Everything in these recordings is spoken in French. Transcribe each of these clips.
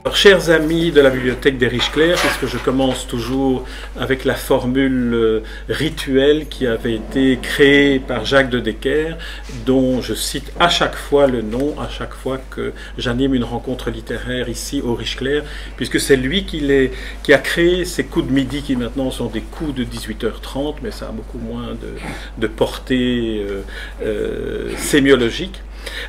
Alors, chers amis de la bibliothèque des Riche-Clair, puisque je commence toujours avec la formule rituelle qui avait été créée par Jacques de Decker, dont je cite à chaque fois le nom, à chaque fois que j'anime une rencontre littéraire ici au Riche-Clair, puisque c'est lui qui a créé ces coups de midi qui maintenant sont des coups de 18h30, mais ça a beaucoup moins de portée sémiologique.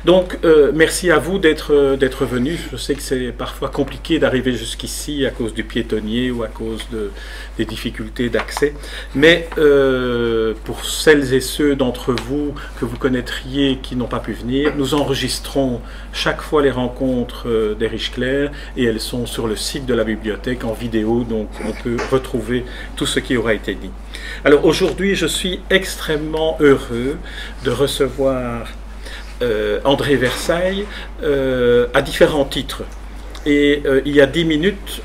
Donc, merci à vous d'être venus. Je sais que c'est parfois compliqué d'arriver jusqu'ici à cause du piétonnier ou à cause des difficultés d'accès. Mais pour celles et ceux d'entre vous que vous connaîtriez qui n'ont pas pu venir, nous enregistrons chaque fois les rencontres des Riche-Clair et elles sont sur le site de la bibliothèque en vidéo, donc on peut retrouver tout ce qui aura été dit. Alors aujourd'hui, je suis extrêmement heureux de recevoir André Versailles à différents titres. Et il y a 10 minutes,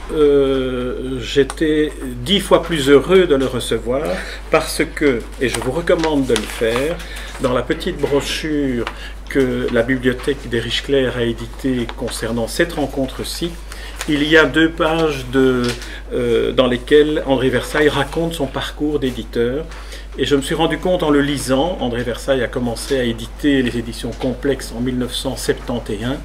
j'étais 10 fois plus heureux de le recevoir parce que, et je vous recommande de le faire, dans la petite brochure que la bibliothèque des Riche-Clair a éditée concernant cette rencontre-ci, il y a 2 pages dans lesquelles André Versailles raconte son parcours d'éditeur. Et je me suis rendu compte en le lisant, André Versailles a commencé à éditer les éditions complexes en 1971,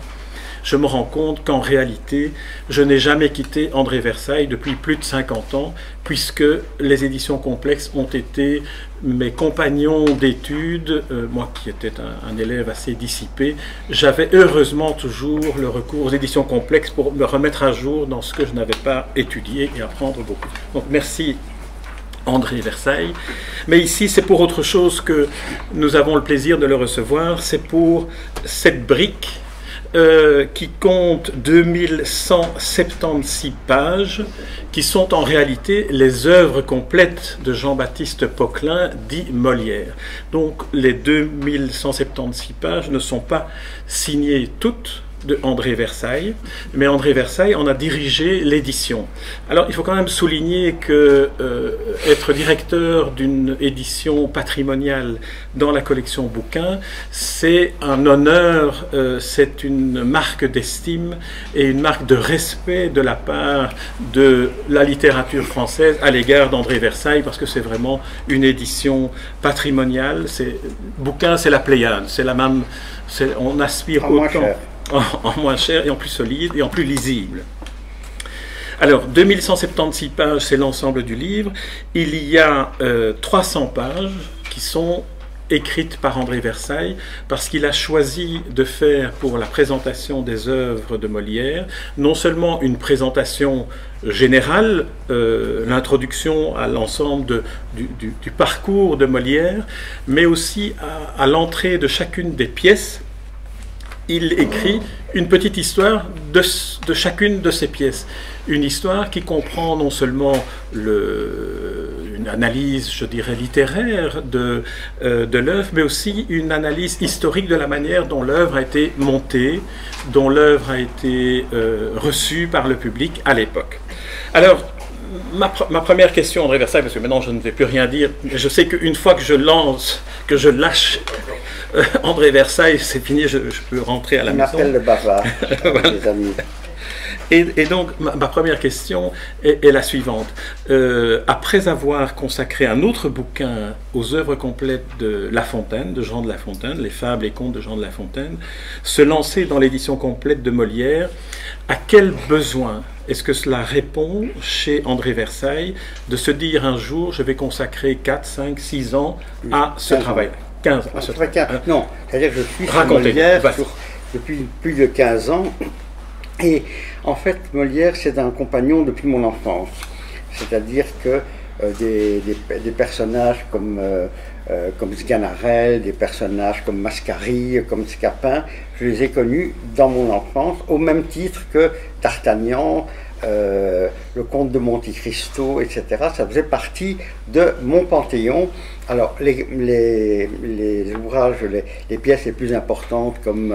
je me rends compte qu'en réalité, je n'ai jamais quitté André Versailles depuis plus de 50 ans, puisque les éditions complexes ont été mes compagnons d'études, moi qui étais un élève assez dissipé, j'avais heureusement toujours le recours aux éditions complexes pour me remettre à jour dans ce que je n'avais pas étudié et apprendre beaucoup. Donc merci André Versailles, mais ici c'est pour autre chose que nous avons le plaisir de le recevoir, c'est pour cette brique qui compte 2176 pages, qui sont en réalité les œuvres complètes de Jean-Baptiste Poquelin, dit Molière. Donc les 2176 pages ne sont pas signées toutes de André Versailles, mais André Versailles en a dirigé l'édition. Alors il faut quand même souligner que être directeur d'une édition patrimoniale dans la collection bouquins, c'est un honneur, c'est une marque d'estime et une marque de respect de la part de la littérature française à l'égard d'André Versailles, parce que c'est vraiment une édition patrimoniale. Bouquins, c'est la Pléiade, c'est la même, on aspire autant en moins cher et en plus solide et en plus lisible. Alors, 2176 pages, c'est l'ensemble du livre. Il y a 300 pages qui sont écrites par André Versailles parce qu'il a choisi de faire pour la présentation des œuvres de Molière non seulement une présentation générale, l'introduction à l'ensemble du parcours de Molière, mais aussi à l'entrée de chacune des pièces. Il écrit une petite histoire de chacune de ces pièces. Une histoire qui comprend non seulement une analyse, je dirais, littéraire de l'œuvre, mais aussi une analyse historique de la manière dont l'œuvre a été montée, dont l'œuvre a été reçue par le public à l'époque. Alors, ma première question, André Versailles, parce que maintenant je ne vais plus rien dire, mais je sais qu'une fois que je lance, que je lâche André Versailles, c'est fini, je peux rentrer à la maison. On m'appelle le bavard, voilà. Les amis. Et donc, ma première question est la suivante. Après avoir consacré un autre bouquin aux œuvres complètes de La Fontaine, de Jean de La Fontaine, les fables et contes de Jean de La Fontaine, se lancer dans l'édition complète de Molière, à quel besoin est-ce que cela répond chez André Versailles de se dire un jour, je vais consacrer 4, 5, 6 ans à ce travail? 15 à ce travail. Non, c'est-à-dire que je suis sur Molière depuis plus de 15 ans. Et en fait, Molière, c'est un compagnon depuis mon enfance. C'est-à-dire que des personnages comme Sganarelle, des personnages comme Mascarille, comme Scapin, je les ai connus dans mon enfance, au même titre que D'Artagnan, le comte de Monte Cristo, etc. Ça faisait partie de mon panthéon. Alors, les ouvrages, les pièces les plus importantes comme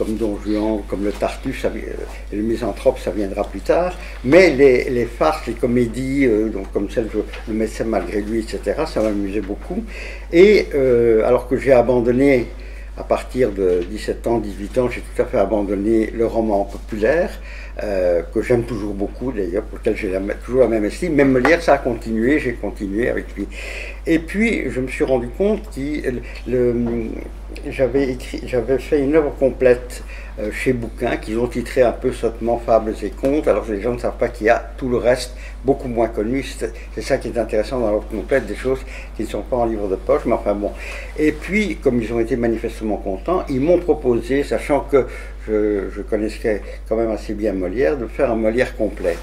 Don Juan, comme le Tartuffe, et le Misanthrope, ça viendra plus tard. Mais les farces, les comédies, donc comme celle Le médecin malgré lui, etc., ça m'amusait beaucoup. Et alors que j'ai abandonné à partir de 17 ans, 18 ans, j'ai tout à fait abandonné le roman populaire, que j'aime toujours beaucoup d'ailleurs, pour lequel j'ai toujours la même estime. Même Molière, ça a continué, j'ai continué avec lui. Et puis, je me suis rendu compte que j'avais fait une œuvre complète chez Bouquin, qu'ils ont titré un peu sottement Fables et Contes, alors que les gens ne savent pas qu'il y a tout le reste, beaucoup moins connu. C'est ça qui est intéressant dans l'œuvre complète, des choses qui ne sont pas en livre de poche, mais enfin bon. Et puis, comme ils ont été manifestement contents, ils m'ont proposé, sachant que je connaissais quand même assez bien Molière, de faire un Molière complet.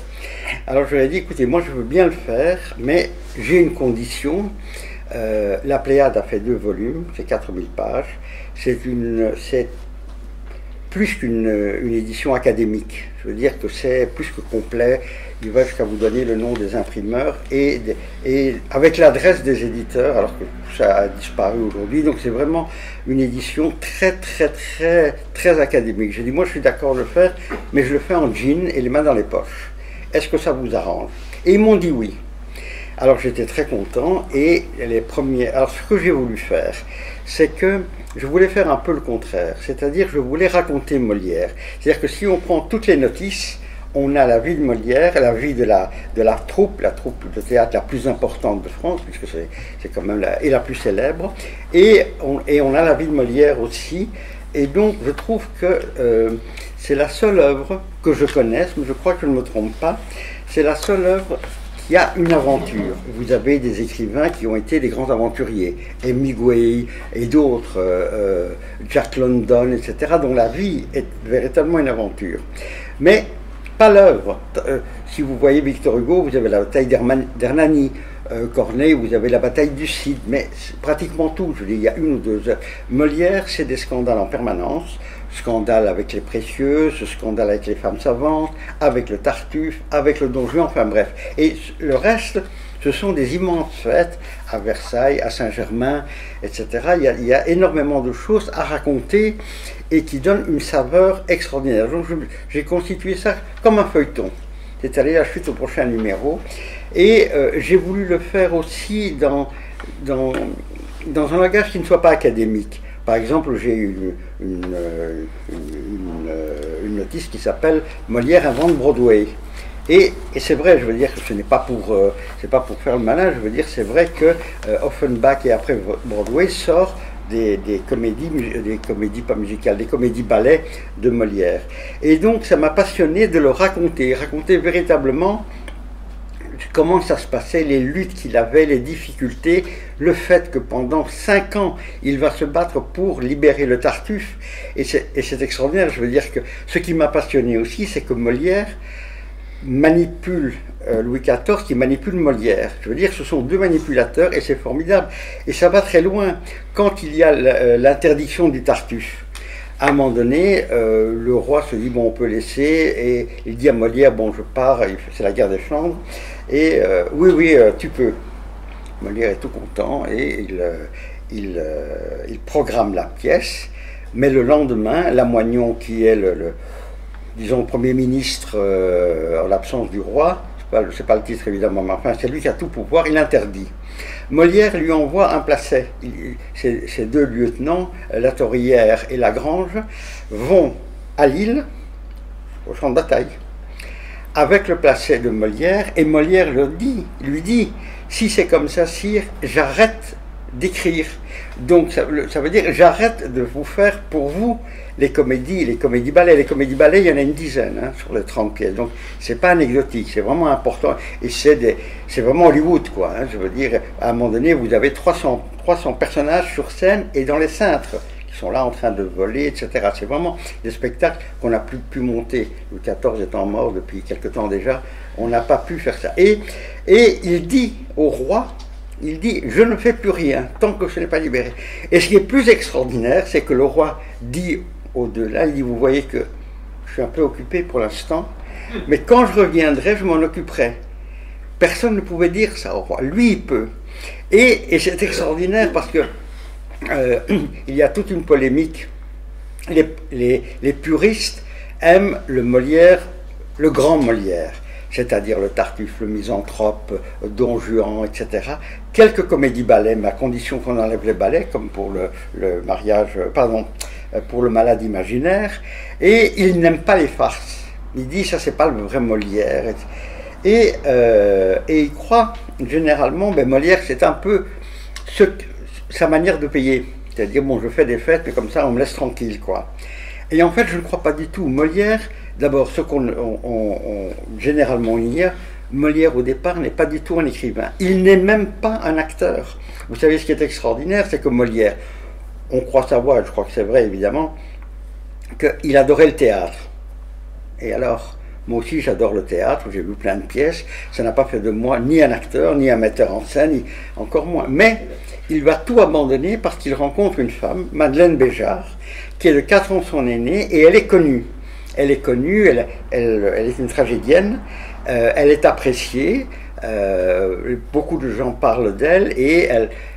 Alors je lui ai dit, écoutez, moi je veux bien le faire, mais j'ai une condition. La Pléiade a fait 2 volumes, c'est 4000 pages, c'est plus qu'une édition académique. Je veux dire que c'est plus que complet. Il va jusqu'à vous donner le nom des imprimeurs et avec l'adresse des éditeurs, alors que ça a disparu aujourd'hui. Donc c'est vraiment une édition très académique. J'ai dit, moi je suis d'accord de le faire, mais je le fais en jean et les mains dans les poches. Est-ce que ça vous arrange? Et ils m'ont dit oui. Alors j'étais très content et alors ce que j'ai voulu faire, c'est que je voulais faire un peu le contraire, c'est-à-dire je voulais raconter Molière. C'est-à-dire que si on prend toutes les notices, on a la vie de Molière, la vie de la troupe de théâtre la plus importante de France, puisque c'est quand même la plus célèbre, et on a la vie de Molière aussi. Et donc je trouve que c'est la seule œuvre que je connaisse, mais je crois que je ne me trompe pas, c'est la seule œuvre qui a une aventure. Vous avez des écrivains qui ont été des grands aventuriers, Hemingway et d'autres, Jack London, etc., dont la vie est véritablement une aventure. Mais pas l'œuvre. Si vous voyez Victor Hugo, vous avez la bataille d'Hernani, Corneille, vous avez la bataille du Cid, mais pratiquement tout, je dis, il y a 1 ou 2 œuvres. Molière, c'est des scandales en permanence, scandale avec les précieuses, scandale avec les femmes savantes, avec le Tartuffe, avec le Don Juan, enfin bref. Et le reste, ce sont des immenses fêtes à Versailles, à Saint-Germain, etc. Il y a énormément de choses à raconter et qui donnent une saveur extraordinaire. Donc j'ai constitué ça comme un feuilleton. C'est-à-dire la suite au prochain numéro. Et j'ai voulu le faire aussi dans un langage qui ne soit pas académique. Par exemple, j'ai une notice qui s'appelle « Molière invente Broadway ». Et c'est vrai, je veux dire que ce n'est pas pour faire le malin, je veux dire c'est vrai que Offenbach et après Broadway sort des comédies pas musicales, des comédies ballets de Molière. Et donc ça m'a passionné de le raconter véritablement comment ça se passait, les luttes qu'il avait, les difficultés, le fait que pendant 5 ans, il va se battre pour libérer le Tartuffe. Et c'est extraordinaire, je veux dire que ce qui m'a passionné aussi, c'est que Molière manipule Louis XIV qui manipule Molière. Je veux dire, ce sont 2 manipulateurs et c'est formidable. Et ça va très loin. Quand il y a l'interdiction du Tartuffe, à un moment donné, le roi se dit, bon, on peut laisser, et il dit à Molière, bon, je pars, c'est la guerre des Flandres, et oui, tu peux. Molière est tout content, et il programme la pièce, mais le lendemain, Lamoignon, qui est disons, le Premier ministre en l'absence du roi, c'est pas le titre évidemment, mais enfin, c'est lui qui a tout pouvoir, il interdit. Molière lui envoie un placet. Ces 2 lieutenants, La Torrière et Lagrange, vont à Lille, au champ de bataille, avec le placet de Molière, et Molière lui dit, si c'est comme ça, sire, j'arrête d'écrire. Donc ça veut dire, j'arrête de vous faire pour vous les comédies ballets. Les comédies ballets, il y en a une dizaine sur les 30 pièces. Donc c'est pas anecdotique, c'est vraiment important. Et c'est vraiment Hollywood, quoi. Je veux dire, à un moment donné, vous avez 300 personnages sur scène et dans les cintres qui sont là en train de voler, etc. C'est vraiment des spectacles qu'on n'a plus pu monter. Louis XIV étant mort depuis quelque temps déjà, on n'a pas pu faire ça. Et il dit au roi, il dit, je ne fais plus rien tant que je n'ai pas libéré. Et ce qui est plus extraordinaire, c'est que le roi dit au-delà, il dit, vous voyez que je suis un peu occupé pour l'instant, mais quand je reviendrai, je m'en occuperai. Personne ne pouvait dire ça au roi. Lui, il peut. Et c'est extraordinaire parce que il y a toute une polémique. Les puristes aiment le Molière, le grand Molière. c'est-à-dire le Tartuffe, le Misanthrope, Don Juan, etc. Quelques comédies-ballets, mais à condition qu'on enlève les ballets, comme pour le mariage, pardon, pour le Malade imaginaire. Et il n'aime pas les farces. Il dit, ça c'est pas le vrai Molière. Et il croit, généralement, Molière c'est un peu sa manière de payer. C'est-à-dire, bon, je fais des fêtes, mais comme ça on me laisse tranquille, quoi. Et en fait, je ne crois pas du tout. Molière, d'abord, ce qu'on généralement ignore, Molière au départ n'est pas du tout un écrivain. Il n'est même pas un acteur. Vous savez, ce qui est extraordinaire, c'est que Molière, on croit savoir, je crois que c'est vrai évidemment, qu'il adorait le théâtre. Et alors, moi aussi j'adore le théâtre, j'ai vu plein de pièces, ça n'a pas fait de moi ni un acteur, ni un metteur en scène, ni encore moins. Mais il va tout abandonner parce qu'il rencontre une femme, Madeleine Béjart, qui est de 4 ans son aînée, et elle est connue. Elle est connue, elle est une tragédienne, elle est appréciée, beaucoup de gens parlent d'elle, et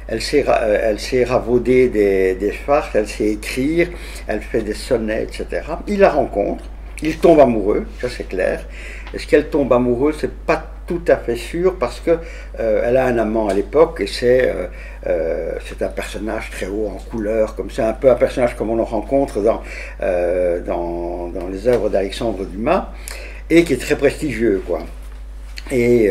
elle sait ravauder des farces, elle sait écrire, elle fait des sonnets, etc. Il la rencontre, il tombe amoureux, ça c'est clair. Est-ce qu'elle tombe amoureuse? C'est pas tout à fait sûr, parce que elle a un amant à l'époque, et c'est un personnage très haut en couleur, comme c'est un peu un personnage comme on le rencontre dans les œuvres d'Alexandre Dumas, et qui est très prestigieux, quoi. Et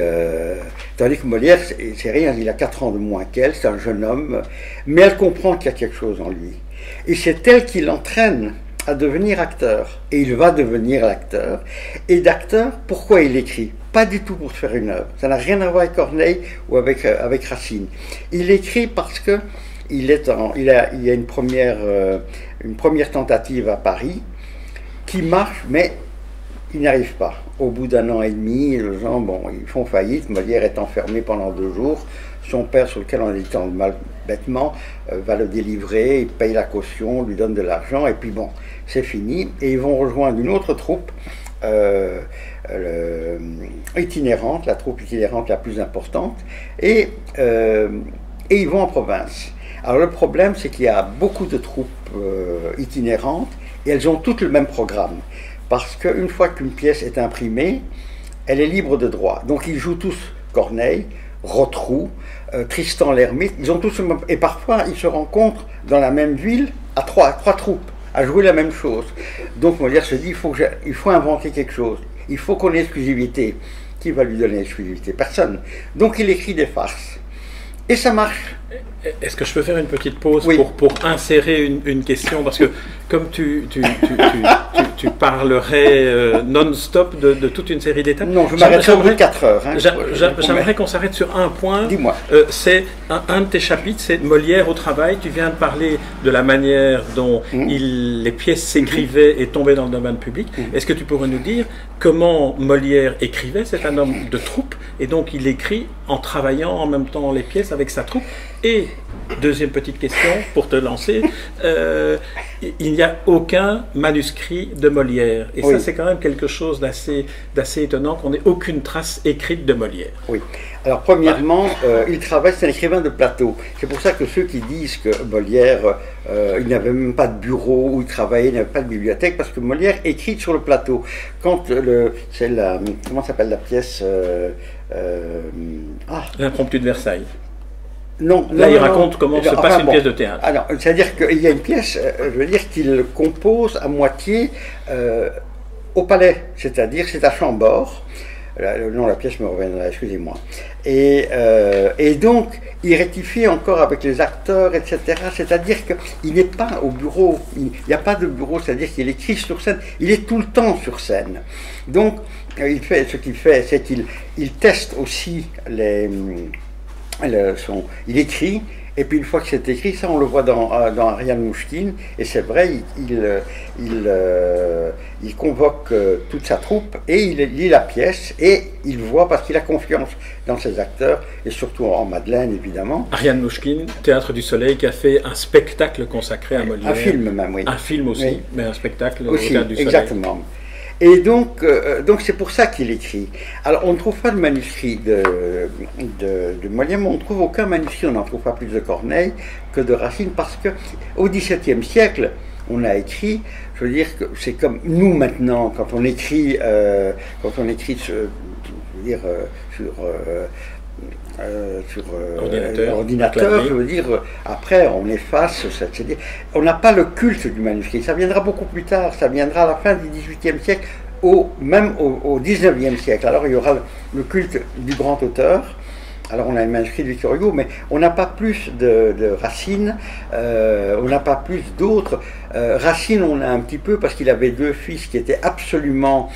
tandis que Molière, c'est rien, il a 4 ans de moins qu'elle, c'est un jeune homme, mais elle comprend qu'il y a quelque chose en lui. Et c'est elle qui l'entraîne à devenir acteur. Et il va devenir l'acteur. Et d'acteur, pourquoi il écrit? Pas du tout pour se faire une œuvre. Ça n'a rien à voir avec Corneille ou avec Racine. Il écrit parce que il y a une première tentative à Paris qui marche, mais il n'y arrive pas. Au bout d'1 an et demi, les gens, bon, ils font faillite. Molière est enfermé pendant 2 jours. Son père, sur lequel on est en mal bêtement, va le délivrer, il paye la caution, lui donne de l'argent, et puis bon, c'est fini. Et ils vont rejoindre une autre troupe itinérante, la troupe itinérante la plus importante, et ils vont en province. Alors le problème, c'est qu'il y a beaucoup de troupes itinérantes, et elles ont toutes le même programme. Parce qu'une fois qu'une pièce est imprimée, elle est libre de droit. Donc ils jouent tous Corneille, Rotrou, Tristan l'Hermite, ils ont tous, et parfois ils se rencontrent dans la même ville à trois troupes, à jouer la même chose. Donc Molière se dit, il faut inventer quelque chose, il faut qu'on ait l'exclusivité. Qui va lui donner l'exclusivité? Personne. Donc il écrit des farces. Et ça marche. Est-ce que je peux faire une petite pause oui. pour insérer une question? Parce que comme tu parlerais non-stop de toute une série d'étapes. Non, je m'arrêterai au bout de 4 heures. Hein, j'aimerais qu'on s'arrête sur un point. Dis-moi. C'est un de tes chapitres, c'est Molière au travail. Tu viens de parler de la manière dont les pièces s'écrivaient et tombaient dans le domaine public. Est-ce que tu pourrais nous dire comment Molière écrivait? C'est un homme de troupe, et donc il écrit en travaillant en même temps les pièces avec sa troupe. Et deuxième petite question pour te lancer, il n'y a aucun manuscrit de Molière. Et ça, c'est quand même quelque chose d'assez étonnant, qu'on n'ait aucune trace écrite de Molière. Oui. Alors, premièrement, il travaille, c'est un écrivain de plateau. C'est pour ça que ceux qui disent que Molière, il n'avait même pas de bureau où il travaillait, il n'avait pas de bibliothèque, parce que Molière écrit sur le plateau. Quand c'est la... Comment s'appelle la pièce L'impromptu de Versailles. Non, là, il raconte comment se passe une pièce de théâtre. Alors, c'est-à-dire qu'il y a une pièce, je veux dire, qu'il compose à moitié au palais, c'est-à-dire c'est à Chambord. Le nom de la pièce me reviendra, excusez-moi. Et donc, il rectifie encore avec les acteurs, etc. C'est-à-dire qu'il n'est pas au bureau, il n'y a pas de bureau, c'est-à-dire qu'il écrit sur scène, il est tout le temps sur scène. Donc, ce qu'il fait, c'est qu'il teste aussi il écrit, et puis une fois que c'est écrit, ça on le voit dans Ariane Mouchkine, et c'est vrai, il convoque toute sa troupe, et il lit la pièce, et il voit, parce qu'il a confiance dans ses acteurs, et surtout en Madeleine, évidemment. Ariane Mouchkine, Théâtre du Soleil, qui a fait un spectacle consacré à Molière. Un film même, oui. Un film aussi, oui. Mais un spectacle aussi, au Théâtre du Soleil. Exactement. Et donc c'est pour ça qu'il écrit. Alors, on ne trouve pas de manuscrit de Molière, mais on ne trouve aucun manuscrit, on n'en trouve pas plus de Corneille que de Racine, parce qu'au XVIIe siècle, on a écrit, je veux dire que c'est comme nous maintenant, quand on écrit dire, sur ordinateur, je veux dire, après on efface, on n'a pas le culte du manuscrit, ça viendra beaucoup plus tard, ça viendra à la fin du XVIIIe siècle, même au XIXe siècle. Alors il y aura le culte du grand auteur. Alors on a le manuscrit de Victor Hugo, mais on n'a pas plus de Racine, on n'a pas plus d'autres. Racine, on a un petit peu parce qu'il avait deux fils qui étaient absolument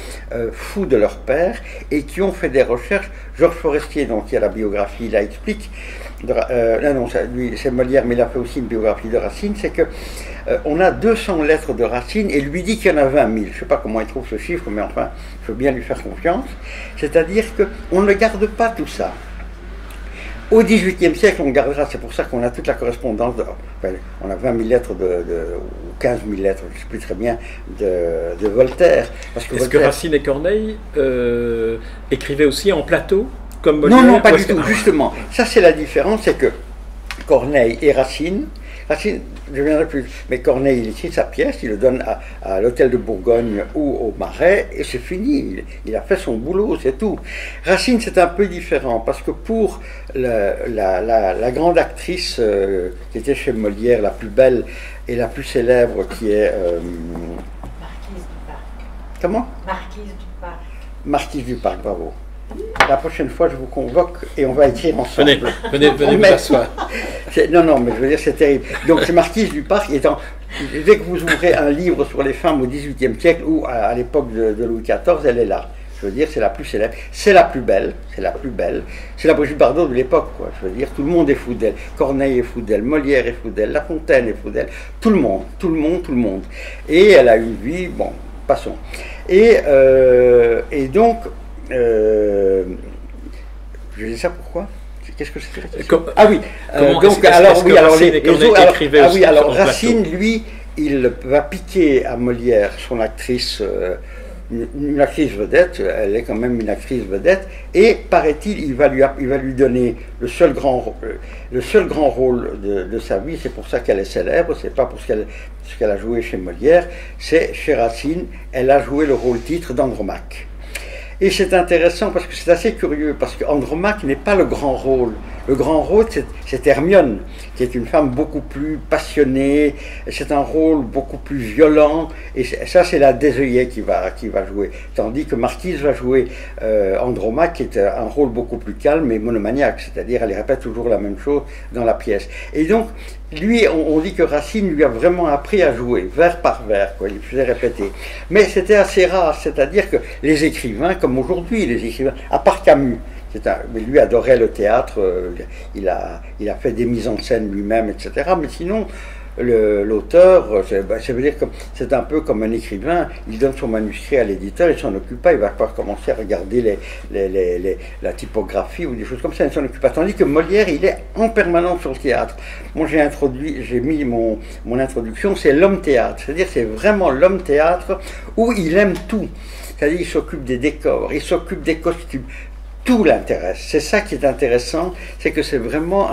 fous de leur père et qui ont fait des recherches. Georges Forestier, donc il y a la biographie, il la explique. Non, c'est Molière, mais il a fait aussi une biographie de Racine. C'est que on a 200 lettres de Racine et lui dit qu'il y en a 20 000. Je ne sais pas comment il trouve ce chiffre, mais enfin, je veux bien lui faire confiance. C'est-à-dire qu'on ne garde pas tout ça. Au XVIIIe siècle, on gardera, c'est pour ça qu'on a toute la correspondance, on a 20 000 lettres ou 15 000 lettres, je ne sais plus très bien, de Voltaire. Est-ce que Racine et Corneille écrivaient aussi en plateau, comme Molière? Non, pas du tout, justement. Ça, c'est la différence, c'est que Corneille et Racine, je viendrai plus, mais Corneille, il écrit sa pièce, il le donne à l'hôtel de Bourgogne ou au Marais, et c'est fini, il a fait son boulot, c'est tout. Racine, c'est un peu différent, parce que pour la grande actrice qui était chez Molière, la plus belle et la plus célèbre, qui est... Marquise du Parc. Comment? Marquise du Parc. Marquise du Parc, bravo. La prochaine fois, je vous convoque et on va écrire ensemble. Venez vous asseoir. Non, mais je veux dire, c'est terrible. Donc, c'est Marquise du Parc. Dès que vous ouvrez un livre sur les femmes au XVIIIe siècle ou à l'époque de Louis XIV, elle est là. Je veux dire, c'est la plus célèbre, c'est la plus belle, c'est la plus belle. C'est la Brigitte Bardot de l'époque, quoi. Je veux dire, tout le monde est fou d'elle. Donc, fou d'elle, Molière est fou d'elle, La Fontaine est fou d'elle. Tout le monde. Et elle a une vie, bon, passons. Et donc, je dis ça pourquoi? Qu'est-ce que c'était? Ah oui, donc alors Racine, lui, il va piquer à Molière son actrice, une actrice vedette, elle est quand même une actrice vedette, et paraît-il, il va lui donner le seul grand rôle de sa vie. C'est pour ça qu'elle est célèbre, c'est pas pour ce qu'elle a joué chez Molière, c'est chez Racine, elle a joué le rôle titre d'Andromaque. Et c'est intéressant parce que c'est assez curieux, parce qu'Andromaque n'est pas le grand rôle. Le grand rôle, c'est Hermione, qui est une femme beaucoup plus passionnée, c'est un rôle beaucoup plus violent, et ça c'est la Désœillet qui va jouer. Tandis que Marquise va jouer Andromaque, qui est un rôle beaucoup plus calme et monomaniaque, c'est-à-dire elle répète toujours la même chose dans la pièce. Et donc, lui, on dit que Racine lui a vraiment appris à jouer, vers par vers, quoi, il faisait répéter. Mais c'était assez rare, c'est-à-dire que les écrivains, comme aujourd'hui, les écrivains, à part Camus, mais lui adorait le théâtre, il a fait des mises en scène lui-même, etc. Mais sinon, l'auteur, ça veut dire que c'est un peu comme un écrivain, il donne son manuscrit à l'éditeur, il s'en occupe pas, il va pas commencer à regarder la typographie ou des choses comme ça, il ne s'en occupe pas. Tandis que Molière, il est en permanence sur le théâtre. Moi, j'ai mis mon introduction, c'est l'homme théâtre, c'est-à-dire c'est vraiment l'homme théâtre où il aime tout. C'est-à-dire il s'occupe des décors, il s'occupe des costumes. Tout l'intéresse. C'est ça qui est intéressant, c'est que c'est vraiment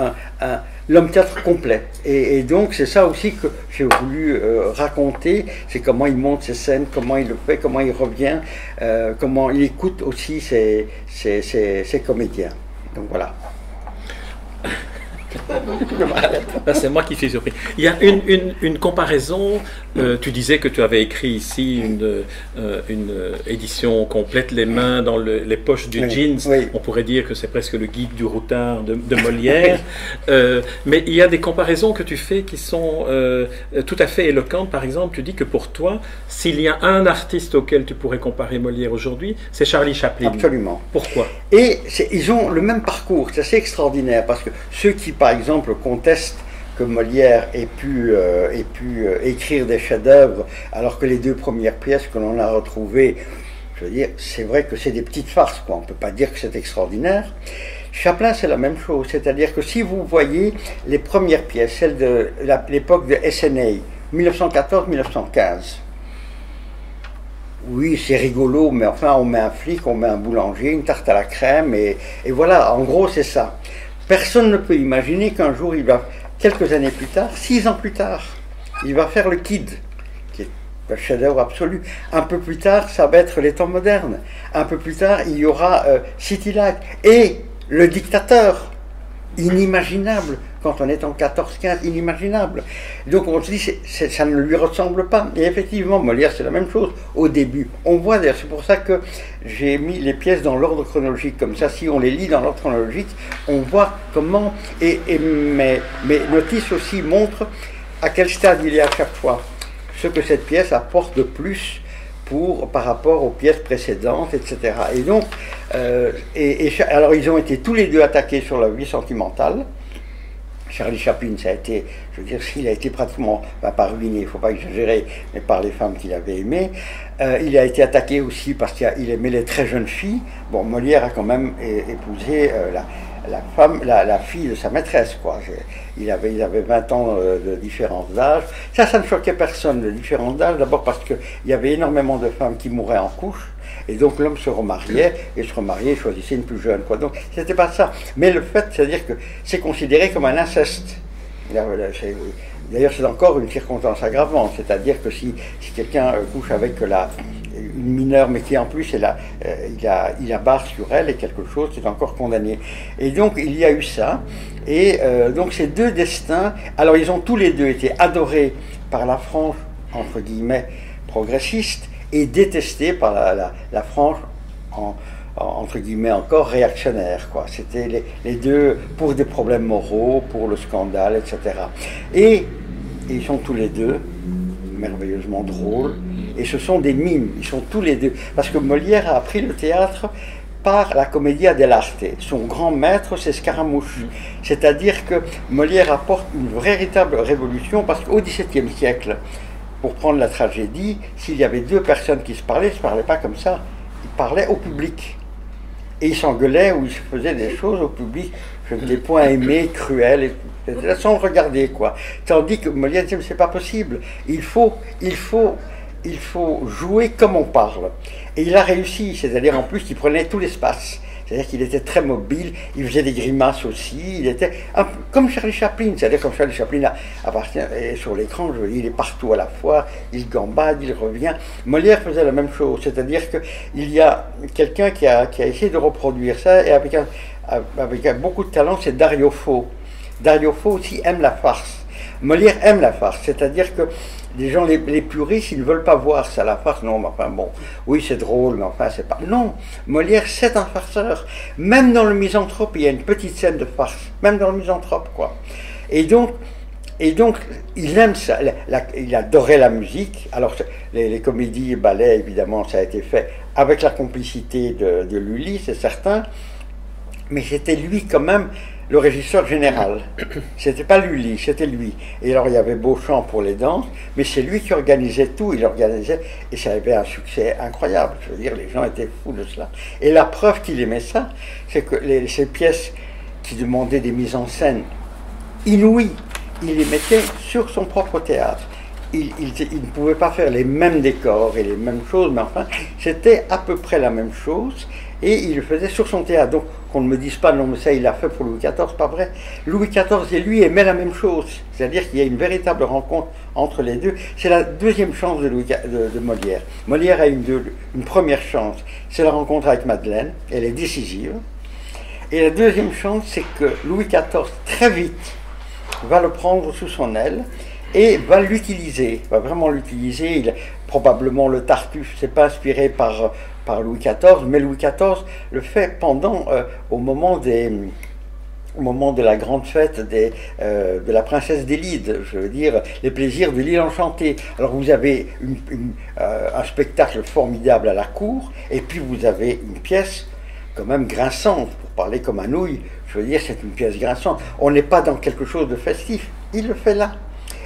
l'homme théâtre complet. Et donc c'est ça aussi que j'ai voulu raconter, c'est comment il monte ses scènes, comment il le fait, comment il revient, comment il écoute aussi ses comédiens. Donc voilà. C'est moi qui suis surpris. Il y a une comparaison. Tu disais que tu avais écrit ici une édition complète, les mains dans les poches du jeans. Oui. On pourrait dire que c'est presque le guide du routard de Molière. Mais il y a des comparaisons que tu fais qui sont tout à fait éloquentes. Par exemple, tu dis que pour toi, s'il y a un artiste auquel tu pourrais comparer Molière aujourd'hui, c'est Charlie Chaplin. Absolument. Pourquoi? Et ils ont le même parcours. C'est assez extraordinaire parce que ceux qui, par exemple, contestent que Molière ait pu écrire des chefs-d'œuvre, alors que les deux premières pièces que l'on a retrouvées, je veux dire, c'est vrai que c'est des petites farces, quoi. On ne peut pas dire que c'est extraordinaire. Chaplin, c'est la même chose, c'est-à-dire que si vous voyez les premières pièces, celles de l'époque de SNA, 1914-1915, oui, c'est rigolo, mais enfin, on met un flic, on met un boulanger, une tarte à la crème, et voilà, en gros, c'est ça. Personne ne peut imaginer qu'un jour, quelques années plus tard, 6 ans plus tard, il va faire le Kid, qui est le chef-d'œuvre absolu. Un peu plus tard, ça va être les temps modernes. Un peu plus tard, il y aura City Lights et Le Dictateur. Inimaginable, quand on est en 14-15, inimaginable. Donc on se dit, ça ne lui ressemble pas. Et effectivement, Molière, c'est la même chose au début. On voit d'ailleurs, c'est pour ça que j'ai mis les pièces dans l'ordre chronologique, comme ça, si on les lit dans l'ordre chronologique, on voit comment, et mes notices aussi montrent à quel stade il est à chaque fois, ce que cette pièce apporte de plus par rapport aux pièces précédentes, etc. Et donc, alors ils ont été tous les deux attaqués sur la vie sentimentale. Charlie Chaplin, ça a été, je veux dire, il a été pratiquement, pas ruiné, il ne faut pas exagérer, mais par les femmes qu'il avait aimées. Il a été attaqué aussi parce qu'il aimait les très jeunes filles. Bon, Molière a quand même épousé la fille de sa maîtresse, quoi. Il avait 20 ans de différence d'âge. Ça ne choquait personne, de différence d'âge, d'abord parce qu'il y avait énormément de femmes qui mouraient en couche, et donc l'homme se remariait, et il choisissait une plus jeune, quoi. Donc, c'était pas ça. Mais le fait, c'est-à-dire que c'est considéré comme un inceste. D'ailleurs, c'est encore une circonstance aggravante, c'est-à-dire que si quelqu'un couche avec une mineure, mais qui en plus il a barre sur elle et quelque chose, c'est encore condamné. Et donc il y a eu ça, et donc ces deux destins, alors ils ont tous les deux été adorés par la frange, entre guillemets, progressiste, et détestés par la frange, entre guillemets encore, réactionnaire, quoi. C'était les deux pour des problèmes moraux, pour le scandale, etc. Et ils sont tous les deux merveilleusement drôles, et ce sont des mimes, ils sont tous les deux, parce que Molière a appris le théâtre par la Commedia dell'arte. Son grand maître, c'est Scaramouche. C'est-à-dire que Molière apporte une véritable révolution, parce qu'au XVIIe siècle, pour prendre la tragédie, s'il y avait deux personnes qui se parlaient pas comme ça, ils parlaient au public. Et ils s'engueulaient ou ils faisaient des choses au public, des points aimés, cruels, sans le regarder, quoi. Tandis que Molière disait, mais c'est pas possible, il faut jouer comme on parle. Et il a réussi, c'est-à-dire en plus qu'il prenait tout l'espace. C'est-à-dire qu'il était très mobile, il faisait des grimaces aussi, il était un peu comme Charlie Chaplin, c'est-à-dire comme Charlie Chaplin appartient sur l'écran, il est partout à la fois, il gambade, il revient. Molière faisait la même chose, c'est-à-dire qu'il y a quelqu'un qui a essayé de reproduire ça, et avec beaucoup de talent, c'est Dario Fo. Dario Fo aussi aime la farce. Molière aime la farce, c'est-à-dire que les gens les puristes, ils ne veulent pas voir ça, la farce. Non, mais enfin bon, oui c'est drôle, mais enfin c'est pas... Non, Molière c'est un farceur. Même dans le Misanthrope, il y a une petite scène de farce. Même dans le Misanthrope, quoi. Et donc il aime ça. Il adorait la musique. Alors les comédies et ballets, évidemment, ça a été fait avec la complicité de Lully, c'est certain. Mais c'était lui quand même le régisseur général. C'était pas Lully, c'était lui. Et alors il y avait Beauchamp pour les danses, mais c'est lui qui organisait tout, il organisait, et ça avait un succès incroyable. Je veux dire, les gens étaient fous de cela. Et la preuve qu'il aimait ça, c'est que ces pièces qui demandaient des mises en scène inouïes, il les mettait sur son propre théâtre. Il ne pouvait pas faire les mêmes décors et les mêmes choses, mais enfin, c'était à peu près la même chose, et il le faisait sur son théâtre. Donc, qu'on ne me dise pas, non, mais ça, il l'a fait pour Louis XIV, pas vrai. Louis XIV et lui aimaient la même chose, c'est-à-dire qu'il y a une véritable rencontre entre les deux. C'est la deuxième chance de Molière. Molière a une première chance, c'est la rencontre avec Madeleine, elle est décisive. Et la deuxième chance, c'est que Louis XIV, très vite, va le prendre sous son aile, et va l'utiliser, va vraiment l'utiliser. Probablement le Tartuffe s'est pas inspiré par Louis XIV, mais Louis XIV le fait au moment de la grande fête de la princesse d'Élide, je veux dire, les plaisirs de l'île enchantée. Alors vous avez un spectacle formidable à la cour, et puis vous avez une pièce quand même grinçante, pour parler comme un nouille, je veux dire, c'est une pièce grinçante. On n'est pas dans quelque chose de festif, il le fait là.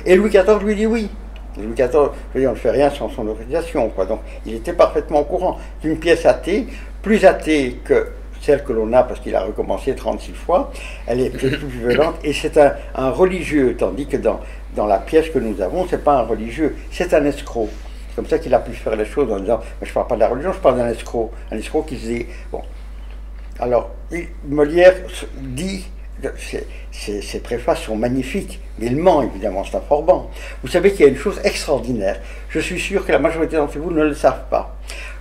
Et Louis XIV lui dit oui. Louis XIV, on ne fait rien sans son autorisation, quoi. Donc il était parfaitement au courant. C'est une pièce athée, plus athée que celle que l'on a, parce qu'il a recommencé 36 fois. Elle est plus violente, et c'est un religieux, tandis que dans la pièce que nous avons, c'est pas un religieux, c'est un escroc. C'est comme ça qu'il a pu faire les choses en disant, mais je ne parle pas de la religion, je parle d'un escroc. Un escroc qui se dit, bon. Alors, Molière dit Ces préfaces sont magnifiques, mais il ment évidemment, c'est un Forban. Vous savez qu'il y a une chose extraordinaire, je suis sûr que la majorité d'entre vous ne le savent pas.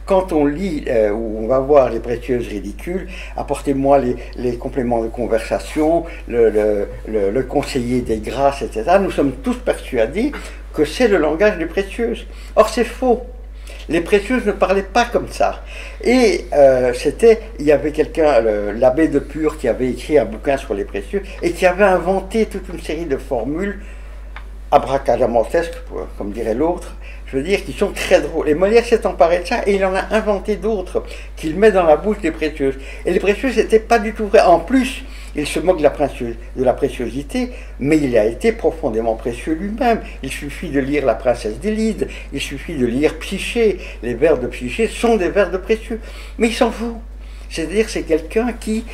Quand on lit, ou on va voir les précieuses ridicules, apportez-moi les compléments de conversation, le conseiller des grâces, etc. Nous sommes tous persuadés que c'est le langage des précieuses. Or c'est faux. Les précieuses ne parlaient pas comme ça. Et il y avait quelqu'un, l'abbé de Pur, qui avait écrit un bouquin sur les précieux et qui avait inventé toute une série de formules abracadabrantesques, comme dirait l'autre, je veux dire, qui sont très drôles. Et Molière s'est emparé de ça et il en a inventé d'autres qu'il met dans la bouche des précieuses. Et les précieuses n'étaient pas du tout vraies. En plus, il se moque de la préciosité, mais il a été profondément précieux lui-même. Il suffit de lire La Princesse des Lides, il suffit de lire Psyché. Les vers de Psyché sont des vers de précieux. Mais il s'en fout. C'est-à-dire, c'est quelqu'un qui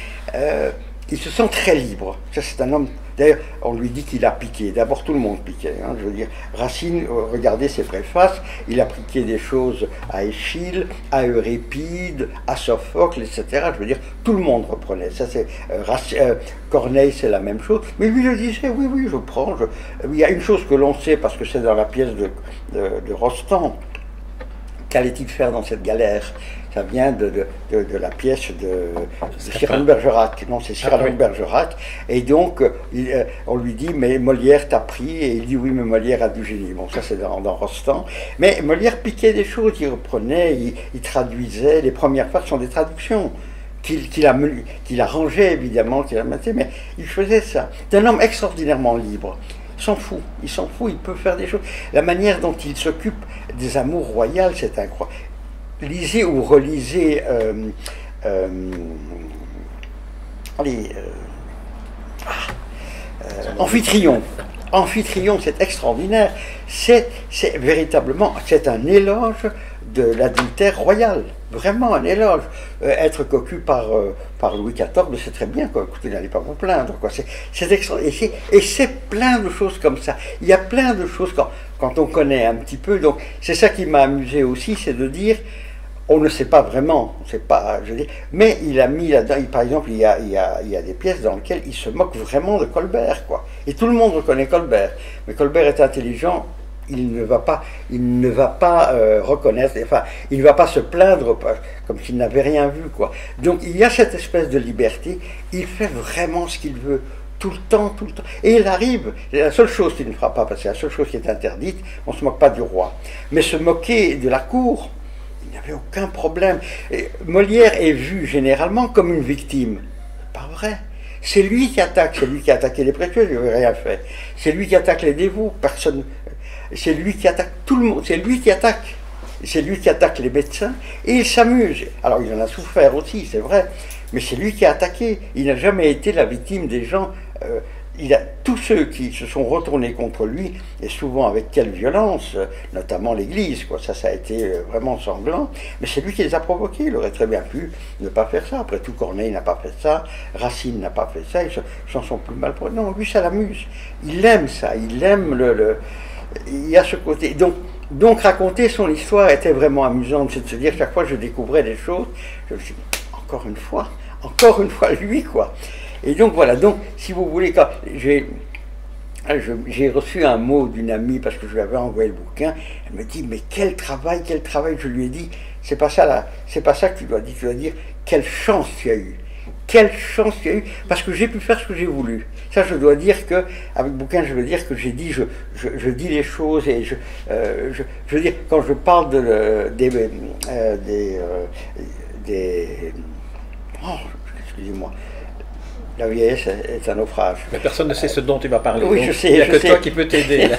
il se sent très libre. Ça, c'est un homme. D'ailleurs, on lui dit qu'il a piqué. D'abord, tout le monde piquait. Hein, je veux dire, Racine, regardez ses préfaces, il a piqué des choses à Échille, à Euripide, à Sophocle, etc. Je veux dire, tout le monde reprenait. Ça, c'est Corneille, c'est la même chose. Mais lui, il disait, oui, oui, je prends. Il y a une chose que l'on sait, parce que c'est dans la pièce de Rostand. Qu'allait-il faire dans cette galère? Ça vient de la pièce de Cyrano de Bergerac. Non, c'est Cyrano de Bergerac. Et donc, on lui dit, mais Molière t'a pris. Et il dit, oui, mais Molière a du génie. Bon, ça, c'est dans Rostand. Mais Molière piquait des choses, il reprenait, il traduisait. Les premières fois, ce sont des traductions qu'il a rangées, évidemment, qu'il a metté, mais il faisait ça. C'est un homme extraordinairement libre. Il s'en fout, il peut faire des choses. La manière dont il s'occupe des amours royales, c'est incroyable. Lisez ou relisez Amphitryon. Amphitryon, c'est extraordinaire. C'est véritablement, c'est un éloge de l'adultère royal. Vraiment un éloge. Être cocu par Louis XIV, c'est très bien, quoi. Écoutez, n'allez pas vous plaindre, quoi. C'est extraordinaire. Et c'est plein de choses comme ça. Il y a plein de choses quand on connaît un petit peu. Donc, c'est ça qui m'a amusé aussi, c'est de dire, on ne sait pas vraiment, on sait pas, je dis, mais il a mis là-dedans, par exemple, il y a des pièces dans lesquelles il se moque vraiment de Colbert, quoi. Et tout le monde reconnaît Colbert. Mais Colbert est intelligent. Il ne va pas reconnaître, enfin, il ne va pas se plaindre comme s'il n'avait rien vu, quoi. Donc il y a cette espèce de liberté, il fait vraiment ce qu'il veut, tout le temps. Et il arrive, c'est la seule chose qu'il ne fera pas, parce que c'est la seule chose qui est interdite, on ne se moque pas du roi. Mais se moquer de la cour, il n'y avait aucun problème. Et Molière est vu généralement comme une victime. C'est pas vrai. C'est lui qui attaque, c'est lui qui a attaqué les précieux, il n'avait rien fait. C'est lui qui attaque les dévots, personne. C'est lui qui attaque tout le monde, c'est lui qui attaque les médecins, et il s'amuse. Alors il en a souffert aussi, c'est vrai, mais c'est lui qui a attaqué. Il n'a jamais été la victime des gens. Tous ceux qui se sont retournés contre lui, et souvent avec quelle violence, notamment l'Église, quoi. Ça a été vraiment sanglant, mais c'est lui qui les a provoqués. Il aurait très bien pu ne pas faire ça. Après tout, Corneille n'a pas fait ça, Racine n'a pas fait ça, ils s'en sont plus mal pris. Non, lui, ça l'amuse. Il aime ça, il aime il y a ce côté. Donc raconter son histoire était vraiment amusant, c'est de se dire, chaque fois que je découvrais des choses, je me suis dit, encore une fois lui, quoi. Et donc voilà, donc si vous voulez, quand j'ai reçu un mot d'une amie parce que je lui avais envoyé le bouquin, elle me dit, mais quel travail, je lui ai dit, c'est pas ça que tu dois dire, tu dois dire, quelle chance tu as eu. Quelle chance il y a eu, parce que j'ai pu faire ce que j'ai voulu. Ça, je dois dire que, avec le bouquin, je veux dire que j'ai dit, je dis les choses, et je veux dire, quand je parle excusez-moi, la vieillesse est un naufrage. Mais personne ne sait ce dont tu vas parler. Oui, je sais. Il n'y a que toi qui peux t'aider.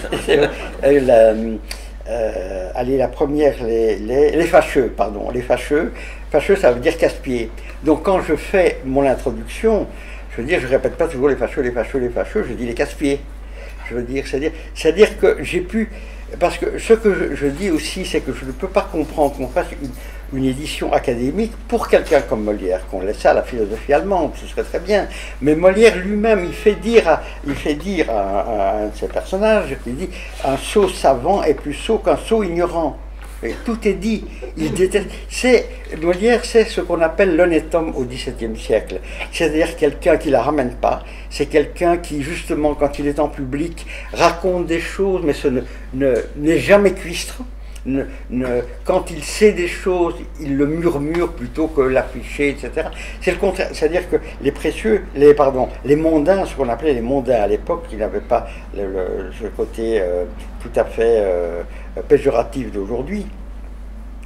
Allez, la première, les fâcheux, pardon. Les fâcheux, ça veut dire casse-pied. Donc quand je fais mon introduction, je veux dire, je ne répète pas toujours les fâcheux, je dis les casse-pieds. Je veux dire, c'est-à-dire que j'ai pu... Parce que ce que je dis aussi, c'est que je ne peux pas comprendre qu'on fasse une édition académique pour quelqu'un comme Molière, qu'on laisse ça à la philosophie allemande, ce serait très bien. Mais Molière lui-même, il fait dire à un de ses personnages, il dit, un sot savant est plus sot qu'un sot ignorant. Et tout est dit. Il déteste. Molière, c'est ce qu'on appelle l'honnête homme au XVIIe siècle. C'est-à-dire quelqu'un qui ne la ramène pas. C'est quelqu'un qui, justement, quand il est en public, raconte des choses, mais n'est jamais cuistre. Quand il sait des choses, il le murmure plutôt que l'afficher, etc. C'est le contraire. C'est-à-dire que les mondains, ce qu'on appelait les mondains à l'époque, qui n'avaient pas ce côté tout à fait péjoratif d'aujourd'hui,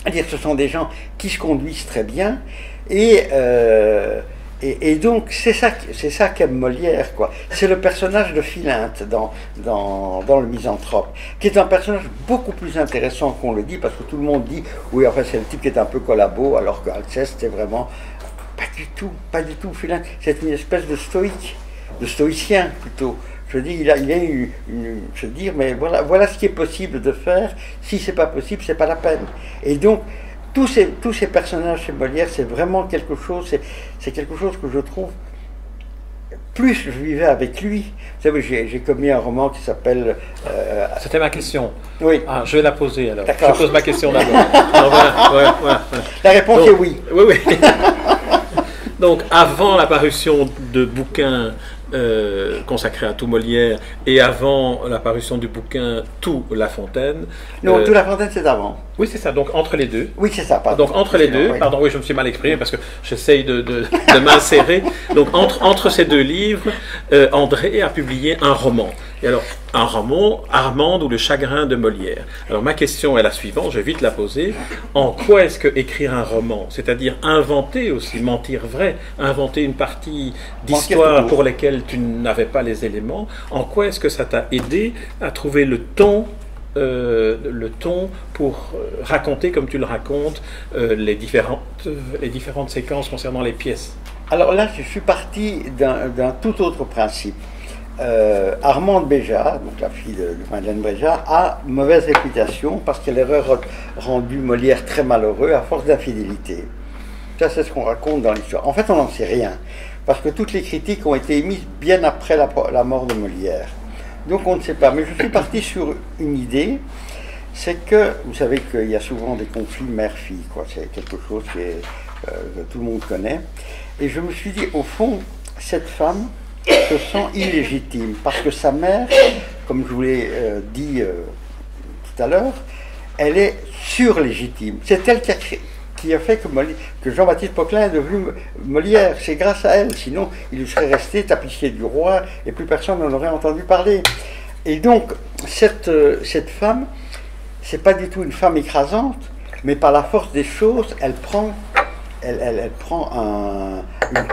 c'est-à-dire que ce sont des gens qui se conduisent très bien et donc c'est ça qu'aime Molière, quoi. C'est le personnage de Philinte dans le Misanthrope, qui est un personnage beaucoup plus intéressant qu'on le dit, parce que tout le monde dit oui, enfin c'est le type qui est un peu collabo, alors qu'Alceste c'est vraiment pas du tout Philinte. C'est une espèce de stoïque, de stoïcien plutôt. Je dis, il a se dire, mais voilà ce qui est possible de faire. Si c'est pas possible, c'est pas la peine. Et donc tous ces personnages chez Molière, c'est vraiment quelque chose. C'est quelque chose que je trouve. Plus je vivais avec lui. Vous savez, j'ai commis un roman qui s'appelle. C'était ma question. Oui. Ah, je vais la poser alors. Je pose ma question d'abord. Voilà. La réponse est oui. Oui. Donc, avant l'apparition de bouquins consacrés à tout Molière et avant l'apparition du bouquin Tout La Fontaine. Non, Tout La Fontaine, c'est avant. Oui, c'est ça, donc entre les deux. Oui, c'est ça, pardon. Donc entre les deux, pardon, oui, je me suis mal exprimé parce que j'essaye de m'insérer. Donc entre ces deux livres, André a publié un roman. Et alors, un roman, Armande ou le chagrin de Molière. Alors ma question est la suivante, je vais vite la poser. En quoi est-ce que écrire un roman, c'est-à-dire inventer aussi, mentir vrai, inventer une partie d'histoire pour lesquelles tu n'avais pas les éléments, en quoi est-ce que ça t'a aidé à trouver le ton pour raconter comme tu le racontes les différentes séquences concernant les pièces? Alors là, je suis parti d'un tout autre principe. Armande Béjart, donc la fille de Madeleine Béjart, a mauvaise réputation parce qu'elle aurait rendu Molière très malheureux à force d'infidélité. Ça, c'est ce qu'on raconte dans l'histoire. En fait, on n'en sait rien, parce que toutes les critiques ont été émises bien après la mort de Molière. Donc on ne sait pas. Mais je suis parti sur une idée, c'est que, vous savez qu'il y a souvent des conflits mère-fille, quoi. C'est quelque chose que tout le monde connaît. Et je me suis dit, au fond, cette femme se sent illégitime, parce que sa mère, comme je vous l'ai dit tout à l'heure, elle est surlégitime. C'est elle qui a fait que Jean-Baptiste Poquelin est devenu Molière. C'est grâce à elle, sinon il serait resté tapissier du roi et plus personne n'en aurait entendu parler. Et donc, cette femme, c'est pas du tout une femme écrasante, mais par la force des choses, elle prend une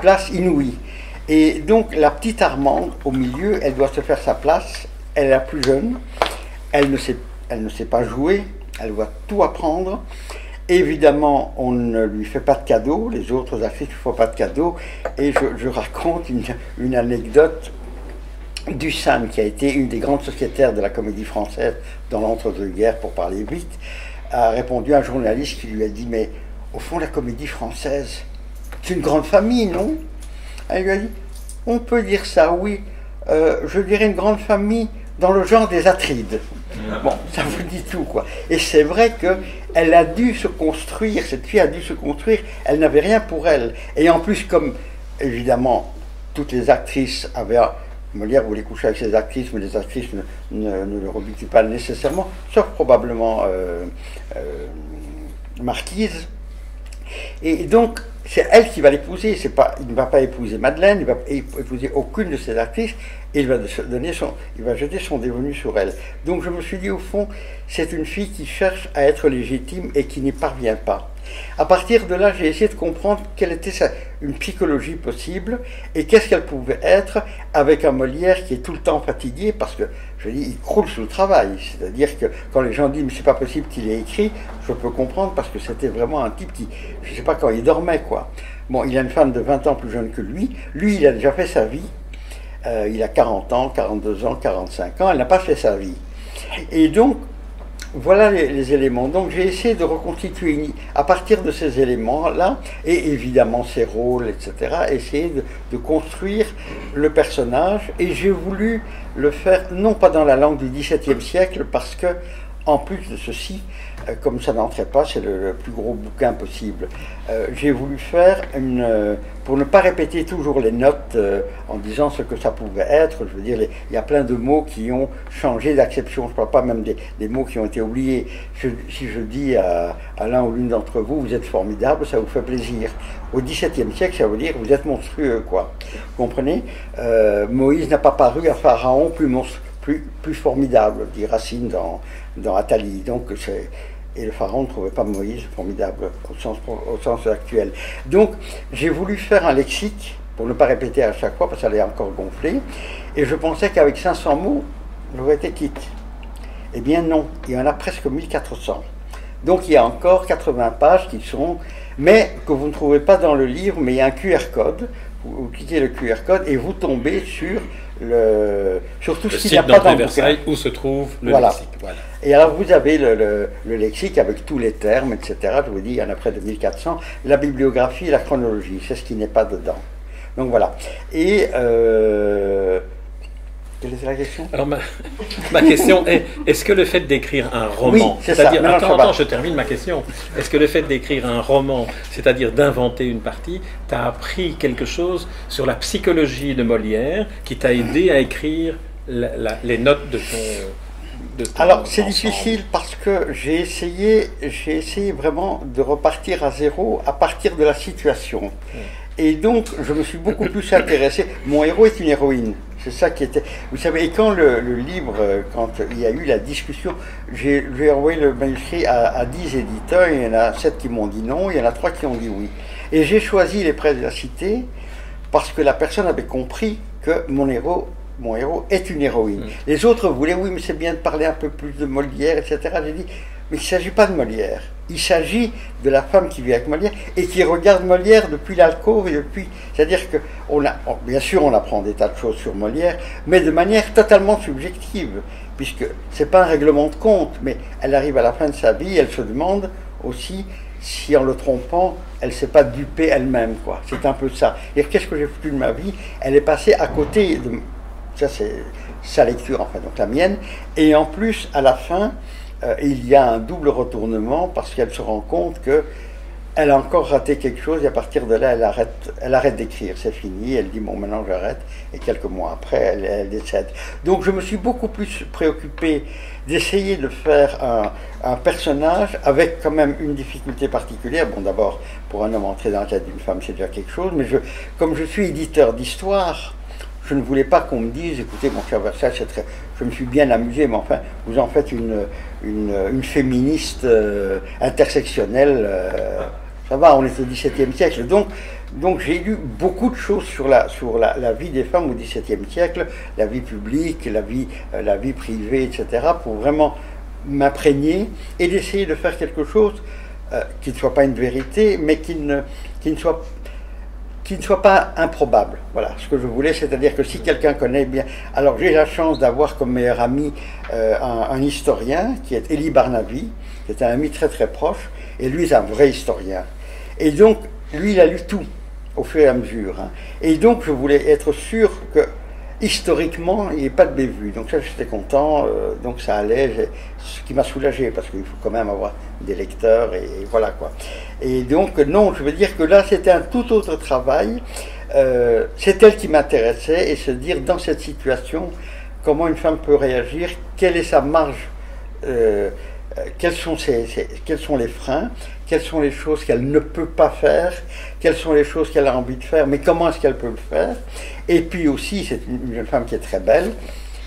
place inouïe. Et donc la petite Armande, au milieu, elle doit se faire sa place. Elle est la plus jeune, elle ne sait pas jouer, elle doit tout apprendre. Évidemment, on ne lui fait pas de cadeaux, les autres actrices ne font pas de cadeaux. Et je raconte une anecdote. Dussane, qui a été une des grandes sociétaires de la Comédie Française dans l'entre-deux-guerres, pour parler vite, a répondu à un journaliste qui lui a dit, mais au fond, la Comédie Française, c'est une grande famille, non? Elle lui a dit, on peut dire ça, oui, je dirais une grande famille dans le genre des Atrides. Bon, ça vous dit tout, quoi. Et c'est vrai qu'elle a dû se construire, cette fille a dû se construire, elle n'avait rien pour elle. Et en plus, comme, évidemment, toutes les actrices avaient... Molière voulait coucher avec ses actrices, mais les actrices ne le rebutaient pas nécessairement, sauf probablement Marquise. Et donc, c'est elle qui va l'épouser. Il ne va pas épouser Madeleine, il ne va épouser aucune de ses actrices, et il va jeter son dévolu sur elle. Donc je me suis dit, au fond, c'est une fille qui cherche à être légitime et qui n'y parvient pas. À partir de là, j'ai essayé de comprendre quelle était une psychologie possible et qu'est-ce qu'elle pouvait être avec un Molière qui est tout le temps fatigué, parce que, je dis, il croule sous le travail. C'est-à-dire que quand les gens disent mais c'est pas possible qu'il ait écrit, je peux comprendre, parce que c'était vraiment un type qui, je sais pas, quand il dormait, quoi. Bon, il a une femme de 20 ans plus jeune que lui. Lui, il a déjà fait sa vie. Il a 40 ans, 42 ans, 45 ans. Elle n'a pas fait sa vie. Et donc, voilà les éléments. Donc j'ai essayé de reconstituer à partir de ces éléments-là, et évidemment ses rôles, etc., essayer de construire le personnage. Et j'ai voulu le faire, non pas dans la langue du XVIIe siècle, parce que en plus de ceci, comme ça n'entrait pas, c'est le plus gros bouquin possible. J'ai voulu faire pour ne pas répéter toujours les notes en disant ce que ça pouvait être. Je veux dire, il y a plein de mots qui ont changé d'acception. Je ne parle pas même des mots qui ont été oubliés. Si je dis à l'un ou l'une d'entre vous, vous êtes formidable, ça vous fait plaisir. Au XVIIe siècle, ça veut dire vous êtes monstrueux, quoi. Vous comprenez? Moïse n'a pas paru à Pharaon plus formidable, dit Racine dans Athalie. Donc et le pharaon ne trouvait pas Moïse formidable au sens actuel. Donc j'ai voulu faire un lexique, pour ne pas répéter à chaque fois, parce que ça allait encore gonfler, et je pensais qu'avec 500 mots, j'aurais été quitte. Eh bien non, il y en a presque 1400. Donc il y a encore 80 pages qui sont, mais que vous ne trouvez pas dans le livre, mais il y a un QR code, vous cliquez le QR code et vous tombez sur tout ce qu'il n'y a pas dans le Versailles où se trouve le lexique. Voilà. Et alors vous avez le lexique avec tous les termes, etc. Je vous dis, il y en a près de 1400. La bibliographie et la chronologie, c'est ce qui n'est pas dedans. Donc voilà. Et quelle est la question? Alors ma question est, est-ce que le fait d'écrire un roman, oui, c'est-à-dire, attends, je termine ma question. Est-ce que le fait d'écrire un roman, c'est-à-dire d'inventer une partie, t'a appris quelque chose sur la psychologie de Molière qui t'a aidé à écrire les notes de ton Alors c'est difficile parce que j'ai essayé vraiment de repartir à zéro à partir de la situation. Et donc je me suis beaucoup plus intéressé. Mon héros est une héroïne. C'est ça qui était... Vous savez, et quand le livre, quand il y a eu la discussion, j'ai envoyé le manuscrit à 10 éditeurs, il y en a 7 qui m'ont dit non, il y en a 3 qui ont dit oui. Et j'ai choisi Les Presses de la Cité parce que la personne avait compris que mon héros est une héroïne. Les autres voulaient, oui, mais c'est bien de parler un peu plus de Molière, etc. J'ai dit, mais il ne s'agit pas de Molière. Il s'agit de la femme qui vit avec Molière et qui regarde Molière depuis l'alcôve et depuis... C'est-à-dire que, bien sûr, on apprend des tas de choses sur Molière, mais de manière totalement subjective, puisque ce n'est pas un règlement de compte, mais elle arrive à la fin de sa vie, elle se demande aussi si en le trompant, elle ne s'est pas dupée elle-même, quoi. C'est un peu ça. Et qu'est-ce que j'ai foutu de ma vie? Elle est passée à côté de... Ça, c'est sa lecture, en fait, donc la mienne. Et en plus, à la fin... il y a un double retournement parce qu'elle se rend compte qu'elle a encore raté quelque chose et à partir de là, elle arrête d'écrire, c'est fini, elle dit bon maintenant j'arrête et quelques mois après elle décède. Donc je me suis beaucoup plus préoccupé d'essayer de faire un personnage avec quand même une difficulté particulière. Bon d'abord, pour un homme entrer dans la tête d'une femme c'est déjà quelque chose, mais comme je suis éditeur d'histoire, je ne voulais pas qu'on me dise, écoutez, mon cher Versailles, je me suis bien amusé, mais enfin, vous en faites une féministe intersectionnelle. Ça va, on est au XVIIe siècle. Donc j'ai lu beaucoup de choses sur la vie des femmes au XVIIe siècle, la vie publique, la vie privée, etc., pour vraiment m'imprégner et d'essayer de faire quelque chose qui ne soit pas une vérité, mais qui ne soit pas improbable. Voilà ce que je voulais, c'est-à-dire que si quelqu'un connaît bien... Alors j'ai la chance d'avoir comme meilleur ami un historien qui est Élie Barnaby, qui est un ami très très proche, et lui c'est un vrai historien. Et donc, lui il a lu tout au fur et à mesure. Hein. Et donc je voulais être sûr que historiquement il n'y ait pas de bévue. Donc ça j'étais content, donc ça allait, ce qui m'a soulagé, parce qu'il faut quand même avoir des lecteurs, et voilà quoi. Et donc non, je veux dire que là c'était un tout autre travail, c'est elle qui m'intéressait, et se dire dans cette situation, comment une femme peut réagir, quelle est sa marge, quels sont les freins, quelles sont les choses qu'elle ne peut pas faire, quelles sont les choses qu'elle a envie de faire, mais comment est-ce qu'elle peut le faire. Et puis aussi, c'est une jeune femme qui est très belle,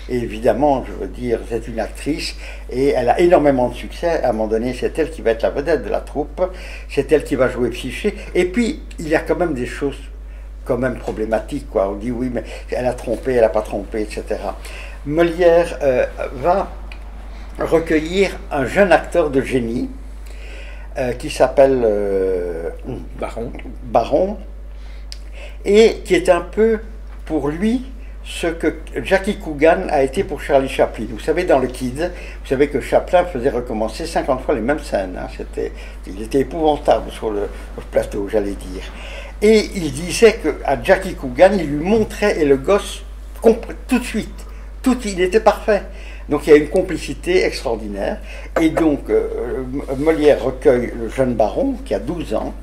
et évidemment, je veux dire, c'est une actrice, et elle a énormément de succès. À un moment donné, c'est elle qui va être la vedette de la troupe, c'est elle qui va jouer Psyché, et puis, il y a quand même des choses quand même problématiques, quoi. On dit, oui, mais elle a trompé, elle n'a pas trompé, etc. Molière va recueillir un jeune acteur de génie, qui s'appelle Baron, et qui est un peu pour lui ce que Jackie Coogan a été pour Charlie Chaplin. Vous savez, dans le Kid, vous savez que Chaplin faisait recommencer 50 fois les mêmes scènes. Hein. Il était épouvantable sur le plateau, j'allais dire. Et il disait qu'à Jackie Coogan, il lui montrait, et le gosse, tout de suite, il était parfait. Donc il y a une complicité extraordinaire. Et donc Molière recueille le jeune baron qui a 12 ans.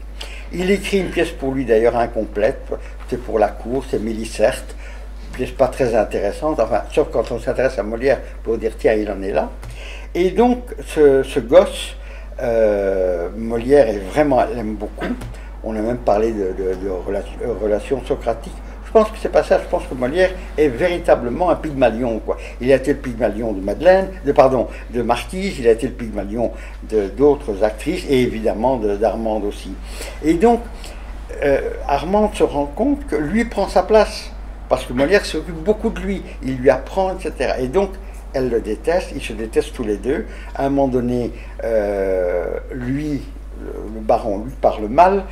Il écrit une pièce pour lui d'ailleurs incomplète, c'est pour la cour, c'est Mélicerte, une pièce pas très intéressante, enfin, sauf quand on s'intéresse à Molière pour dire tiens, il en est là. Et donc ce gosse, Molière est vraiment, l'aime beaucoup. On a même parlé de relations socratiques. Je pense que c'est pas ça, je pense que Molière est véritablement un Pygmalion, quoi. Il a été le Pygmalion de de Marquise, il a été le Pygmalion d'autres actrices, et évidemment d'Armande aussi. Et donc, Armande se rend compte que lui prend sa place, parce que Molière s'occupe beaucoup de lui, il lui apprend, etc. Et donc, elle le déteste, ils se détestent tous les deux. À un moment donné, lui, le baron, lui parle mal,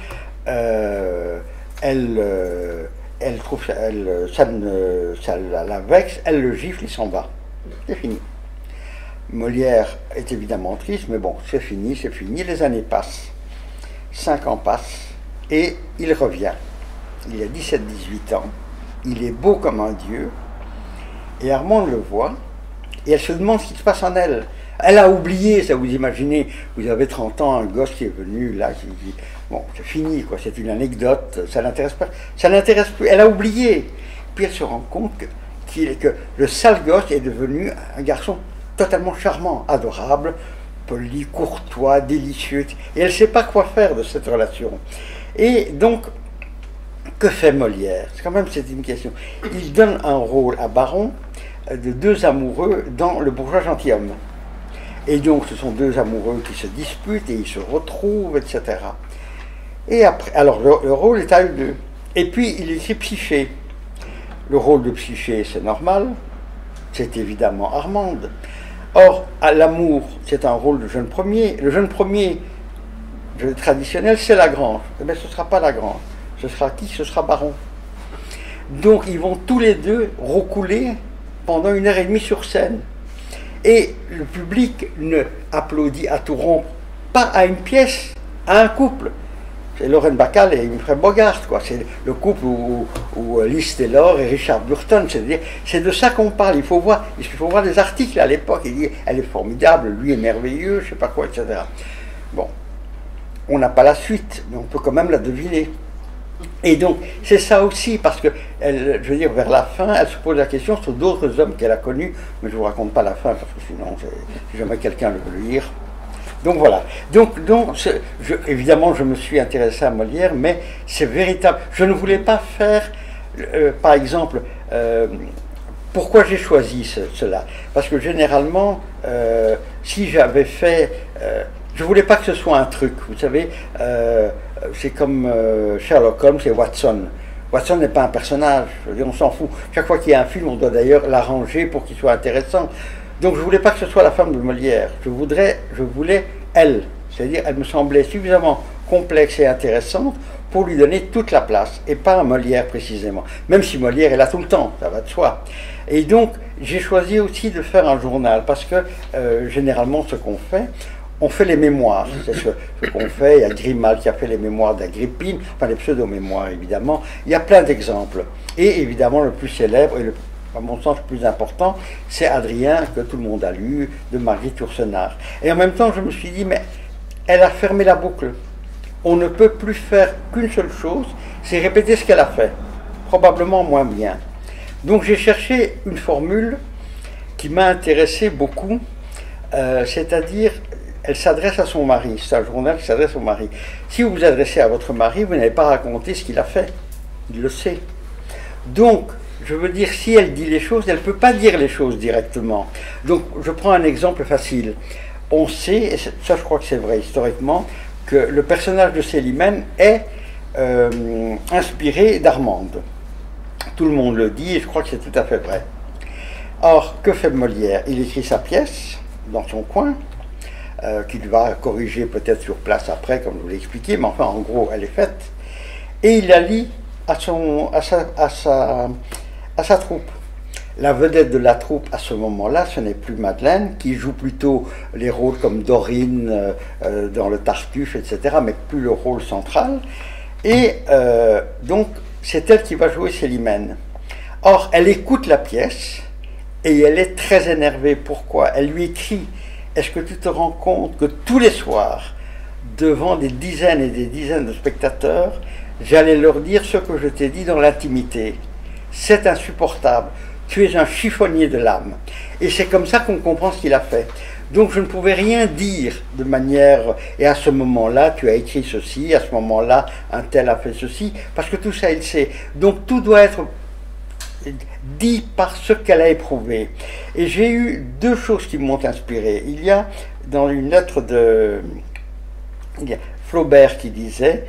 elle trouve ça la vexe, elle le gifle, il s'en va. C'est fini. Molière est évidemment triste, mais bon, c'est fini, les années passent. 5 ans passent, et il revient. Il a 17-18 ans, il est beau comme un dieu, et Armande le voit, et elle se demande ce qui se passe en elle. Elle a oublié, ça vous imaginez, vous avez 30 ans, un gosse qui est venu, là, qui dit, bon, c'est fini, quoi, c'est une anecdote, ça n'intéresse pas, ça n'intéresse plus, elle a oublié. Puis elle se rend compte que le sale gosse est devenu un garçon totalement charmant, adorable, poli, courtois, délicieux, et elle ne sait pas quoi faire de cette relation. Et donc, que fait Molière? C'est une question. Il donne un rôle à Baron de 2 amoureux dans Le bourgeois gentilhomme. Et donc, ce sont 2 amoureux qui se disputent et ils se retrouvent, etc. Et après, alors le rôle est à eux 2. Et puis, il écrit Psyché. Le rôle de Psyché, c'est normal. C'est évidemment Armande. Or, à l'amour, c'est un rôle de jeune premier. Le jeune premier, le traditionnel, c'est Lagrange. Eh bien, ce ne sera pas Lagrange. Ce sera qui? Ce sera Baron. Donc, ils vont tous les 2 roucouler pendant 1h30 sur scène. Et le public ne applaudit à tout rompre, pas à une pièce, à un couple. C'est Lorraine Bacall et Humphrey Bogart, quoi. C'est le couple où Liz Taylor et Richard Burton. C'est de ça qu'on parle. Il faut voir des articles à l'époque. Il dit elle est formidable, lui est merveilleux, je sais pas quoi, etc. Bon, on n'a pas la suite, mais on peut quand même la deviner. Et donc, c'est ça aussi, parce que, je veux dire, vers la fin, elle se pose la question sur d'autres hommes qu'elle a connus, mais je ne vous raconte pas la fin, parce que sinon, si jamais quelqu'un le veut le lire. Donc voilà. Donc évidemment, je me suis intéressé à Molière, mais c'est véritable. Je ne voulais pas faire, par exemple, pourquoi j'ai choisi cela? Parce que généralement, si j'avais fait... je ne voulais pas que ce soit un truc, vous savez, c'est comme Sherlock Holmes et Watson. Watson n'est pas un personnage, je veux dire, on s'en fout. Chaque fois qu'il y a un film, on doit d'ailleurs l'arranger pour qu'il soit intéressant. Donc je ne voulais pas que ce soit la femme de Molière, je voulais elle, c'est-à-dire elle me semblait suffisamment complexe et intéressante pour lui donner toute la place, et pas à Molière précisément, même si Molière est là tout le temps, ça va de soi. Et donc j'ai choisi aussi de faire un journal, parce que généralement ce qu'on fait, on fait les mémoires, c'est ce qu'on fait. Il y a Grimal qui a fait les mémoires d'Agrippine, enfin les pseudo-mémoires évidemment. Il y a plein d'exemples. Et évidemment le plus célèbre, et à mon sens le plus important, c'est Adrien, que tout le monde a lu, de Marguerite Yourcenar. Et en même temps, je me suis dit, mais elle a fermé la boucle. On ne peut plus faire qu'une seule chose, c'est répéter ce qu'elle a fait. Probablement moins bien. Donc j'ai cherché une formule qui m'a intéressé beaucoup, c'est-à-dire... Elle s'adresse à son mari, c'est un journal qui s'adresse au mari. Si vous vous adressez à votre mari, vous n'avez pas raconté ce qu'il a fait. Il le sait. Donc, je veux dire, si elle dit les choses, elle ne peut pas dire les choses directement. Donc, je prends un exemple facile. On sait, et ça je crois que c'est vrai historiquement, que le personnage de Célimène est inspiré d'Armande. Tout le monde le dit, et je crois que c'est tout à fait vrai. Or, que fait Molière? Il écrit sa pièce, dans son coin, qu'il va corriger peut-être sur place après, comme je vous l'ai expliqué, mais enfin, en gros, elle est faite. Et il la lit à sa troupe. La vedette de la troupe à ce moment-là, ce n'est plus Madeleine, qui joue plutôt les rôles comme Dorine dans le Tartuffe, etc., mais plus le rôle central. Et donc, c'est elle qui va jouer Célimène. Or, elle écoute la pièce, Et elle est très énervée. Pourquoi? Elle lui écrit: est-ce que tu te rends compte que tous les soirs, devant des dizaines et des dizaines de spectateurs, j'allais leur dire ce que je t'ai dit dans l'intimité? C'est insupportable. Tu es un chiffonnier de l'âme. Et c'est comme ça qu'on comprend ce qu'il a fait. Donc je ne pouvais rien dire de manière, et à ce moment-là, tu as écrit ceci, à ce moment-là, un tel a fait ceci, parce que tout ça, il sait. Donc tout doit être dit par ce qu'elle a éprouvé. Et j'ai eu deux choses qui m'ont inspiré. Il y a, dans une lettre de Flaubert qui disait,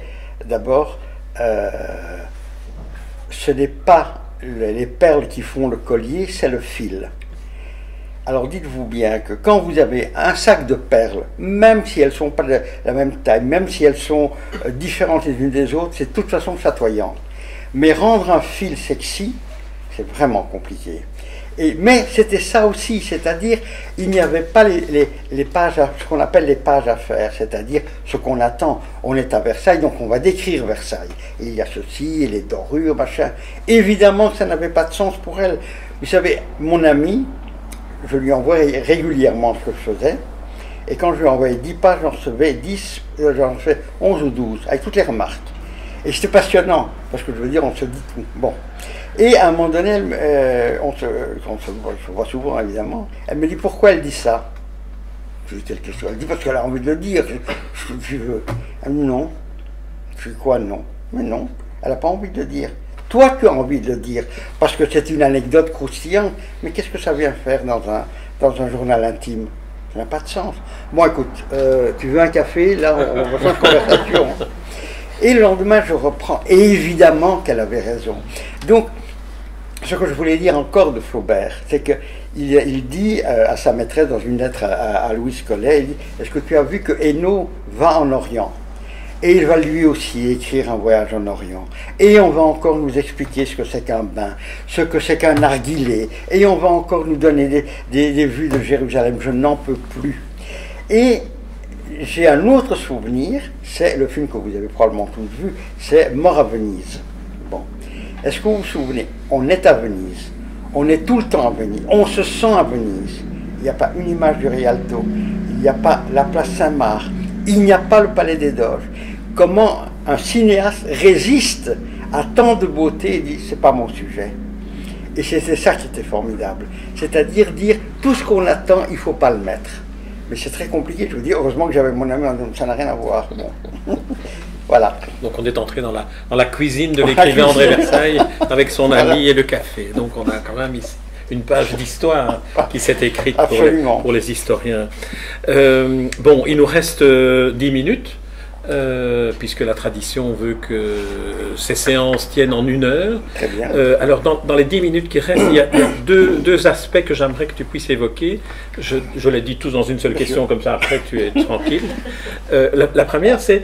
d'abord, ce n'est pas les perles qui font le collier, c'est le fil. Alors dites-vous bien que quand vous avez un sac de perles, même si elles ne sont pas de la même taille, même si elles sont différentes les unes des autres, c'est de toute façon chatoyant. Mais rendre un fil sexy, c'est vraiment compliqué. Mais c'était ça aussi, c'est-à-dire il n'y avait pas les pages, ce qu'on appelle les pages à faire, c'est-à-dire ce qu'on attend. On est à Versailles, donc on va décrire Versailles. Et il y a ceci, et les dorures, machin. Évidemment que ça n'avait pas de sens pour elle. Vous savez, mon ami, je lui envoyais régulièrement ce que je faisais, et quand je lui envoyais 10 pages, j'en recevais 10, j'en recevais 11 ou 12, avec toutes les remarques. Et c'était passionnant, parce que je veux dire, on se dit tout. Bon. Et à un moment donné, on se voit souvent évidemment, elle me dit: pourquoi elle dit ça? Je lui dis: telle question. Elle dit: parce qu'elle a envie de le dire. Je veux. Elle me dit: non. Je dis: quoi, non? Mais non, elle n'a pas envie de le dire. Toi, tu as envie de le dire, parce que c'est une anecdote croustillante, mais qu'est-ce que ça vient faire dans un journal intime? Ça n'a pas de sens. Bon, écoute, tu veux un café? Là, on va faire une conversation. Et le lendemain, je reprends. Et évidemment qu'elle avait raison. Donc, ce que je voulais dire encore de Flaubert, c'est qu'il dit à sa maîtresse dans une lettre à Louise Collet, il dit: est-ce que tu as vu que Hainaut va en Orient? Et il va lui aussi écrire un voyage en Orient. Et on va encore nous expliquer ce que c'est qu'un bain, ce que c'est qu'un narguilé. Et on va encore nous donner des vues de Jérusalem. Je n'en peux plus. Et j'ai un autre souvenir, c'est le film que vous avez probablement tous vu, c'est Mort à Venise. Bon. Est-ce que vous vous souvenez? On est à Venise. On est tout le temps à Venise. On se sent à Venise. Il n'y a pas une image du Rialto. Il n'y a pas la place Saint-Marc. Il n'y a pas le Palais des Doges. Comment un cinéaste résiste à tant de beauté et dit: c'est pas mon sujet. Et c'était ça qui était formidable. C'est-à-dire dire tout ce qu'on attend, il ne faut pas le mettre. Mais c'est très compliqué, je vous dis, heureusement que j'avais mon ami, ça n'a rien à voir. Bon. Voilà. Donc on est entré dans la cuisine de l'écrivain André Versailles avec son ami et le café. Donc on a quand même ici une page d'histoire qui s'est écrite pour les historiens. Bon, il nous reste 10 minutes. Puisque la tradition veut que ces séances tiennent en 1 heure. Très bien. Alors, dans les 10 minutes qui restent, il y a deux aspects que j'aimerais que tu puisses évoquer. Je les dis tous dans une seule question, comme ça après tu es tranquille. La première, c'est,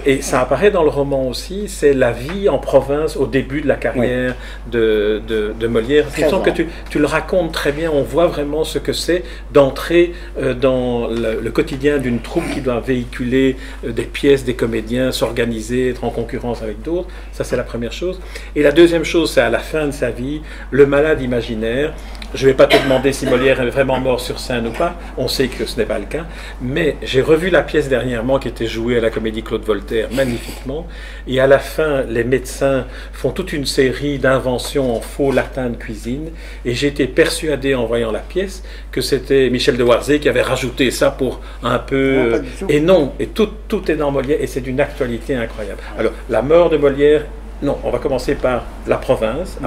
et ça apparaît dans le roman aussi, c'est la vie en province au début de la carrière de Molière. Il me semble que tu le racontes très bien, on voit vraiment ce que c'est d'entrer dans le quotidien d'une troupe qui doit véhiculer des pièces, des comédiens, s'organiser, être en concurrence avec d'autres. Ça, c'est la première chose. Et la deuxième chose, c'est à la fin de sa vie, le malade imaginaire. Je ne vais pas te demander si Molière est vraiment mort sur scène ou pas. On sait que ce n'est pas le cas. Mais j'ai revu la pièce dernièrement qui était jouée à la Comédie Claude Voltaire magnifiquement. Et à la fin, les médecins font toute une série d'inventions en faux latin de cuisine. Et j'ai été persuadé en voyant la pièce que c'était Michel de Warzé qui avait rajouté ça pour un peu... Et non, et tout est dans Molière et c'est d'une actualité incroyable. Alors, la mort de Molière, non, on va commencer par La Province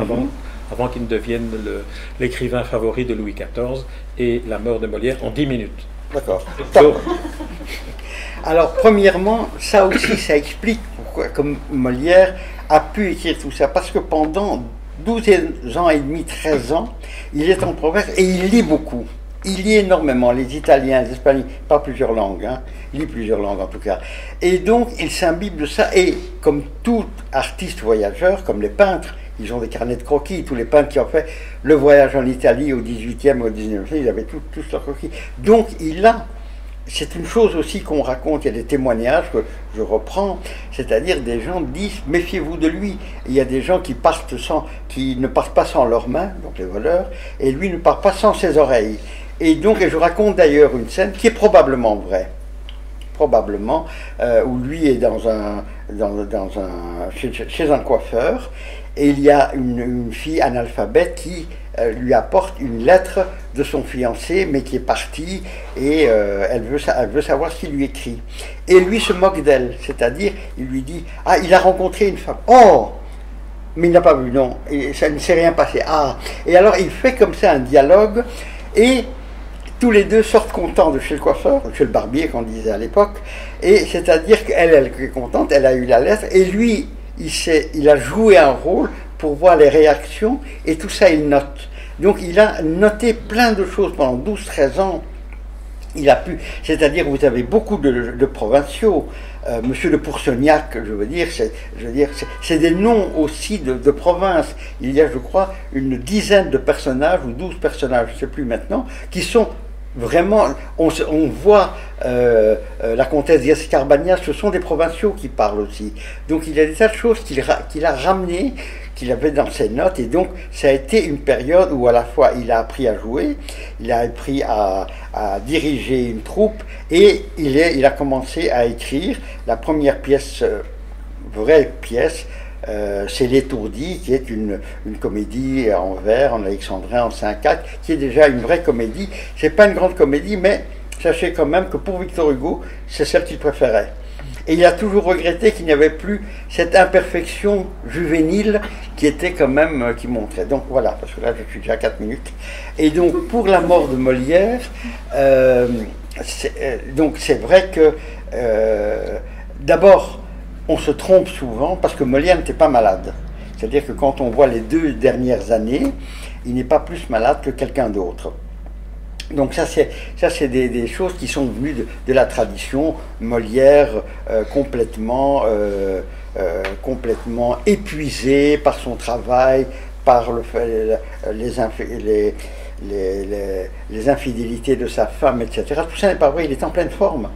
avant qu'il ne devienne l'écrivain favori de Louis XIV, et la mort de Molière en 10 minutes. D'accord. Alors, premièrement, ça aussi, ça explique pourquoi, comme Molière a pu écrire tout ça, parce que pendant 12 ans et demi, 13 ans, il est en province et il lit beaucoup. Il lit énormément, les Italiens, les Espagnols, pas plusieurs langues, hein. Il lit plusieurs langues en tout cas. Et donc, il s'imbibe de ça, et comme tout artiste voyageur, comme les peintres, ils ont des carnets de croquis. Tous les peintres qui ont fait le voyage en Italie au 18e et au 19e siècle, ils avaient tous leurs croquis. Donc, il a c'est une chose aussi qu'on raconte, il y a des témoignages que je reprends, c'est-à-dire des gens disent méfiez-vous de lui. Il y a des gens qui ne partent pas sans leurs mains, donc les voleurs, et lui ne part pas sans ses oreilles. Et donc, et je raconte d'ailleurs une scène qui est probablement vraie, où lui est chez un coiffeur, et il y a une fille analphabète qui lui apporte une lettre de son fiancé, mais qui est partie, et elle veut savoir ce qu'il lui écrit. Et lui se moque d'elle, c'est-à-dire, il lui dit « Ah, il a rencontré une femme. Oh !» Mais il n'a pas vu, non, et ça ne s'est rien passé. Ah ! Et alors, il fait comme ça un dialogue, et tous les deux sortent contents de chez le coiffeur, chez le barbier, qu'on disait à l'époque, et c'est-à-dire qu'elle est contente, elle a eu la lettre, et lui, il a joué un rôle pour voir les réactions, et tout ça, il note. Donc, il a noté plein de choses pendant 12-13 ans. Il a pu, c'est-à-dire, vous avez beaucoup de provinciaux, Monsieur de Pourceniac, je veux dire, c'est des noms aussi de provinces. Il y a, je crois, une dizaine de personnages, ou 12 personnages, je ne sais plus maintenant, qui sont vraiment, on voit la comtesse d'Escarbagnas, ce sont des provinciaux qui parlent aussi. Donc il y a des tas de choses qu'il a ramenées, qu'il avait dans ses notes, et donc ça a été une période où à la fois il a appris à jouer, il a appris à diriger une troupe, et il a commencé à écrire la première pièce, vraie pièce, c'est L'Étourdi, qui est une comédie en vers, en alexandrin, en 5 actes, qui est déjà une vraie comédie. C'est pas une grande comédie, mais sachez quand même que pour Victor Hugo, c'est celle qu'il préférait. Et il a toujours regretté qu'il n'y avait plus cette imperfection juvénile qui était quand même, qui montrait. Donc voilà, parce que là je suis déjà à 4 minutes. Et donc pour la mort de Molière, donc c'est vrai que d'abord, on se trompe souvent parce que Molière n'était pas malade. C'est-à-dire que quand on voit les 2 dernières années, il n'est pas plus malade que quelqu'un d'autre. Donc ça c'est des choses qui sont venues de la tradition. Molière complètement épuisé par son travail, par les infidélités de sa femme, etc. Tout ça n'est pas vrai, il est en pleine forme.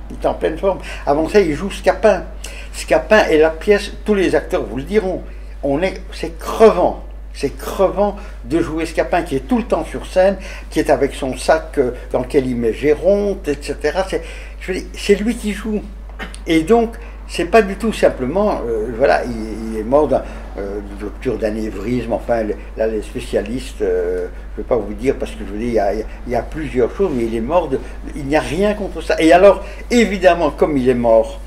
Avant ça, il joue Scapin. Scapin est la pièce, tous les acteurs vous le diront, c'est crevant. C'est crevant de jouer Scapin, qui est tout le temps sur scène, qui est avec son sac dans lequel il met Géronte, etc. C'est lui qui joue. Et donc, c'est pas du tout simplement, voilà, il est mort d'une rupture d'anévrisme, enfin, là, les spécialistes, je ne vais pas vous dire, parce que je vous dis, il y a plusieurs choses, mais il est mort il n'y a rien contre ça. Et alors, évidemment, comme il est mort,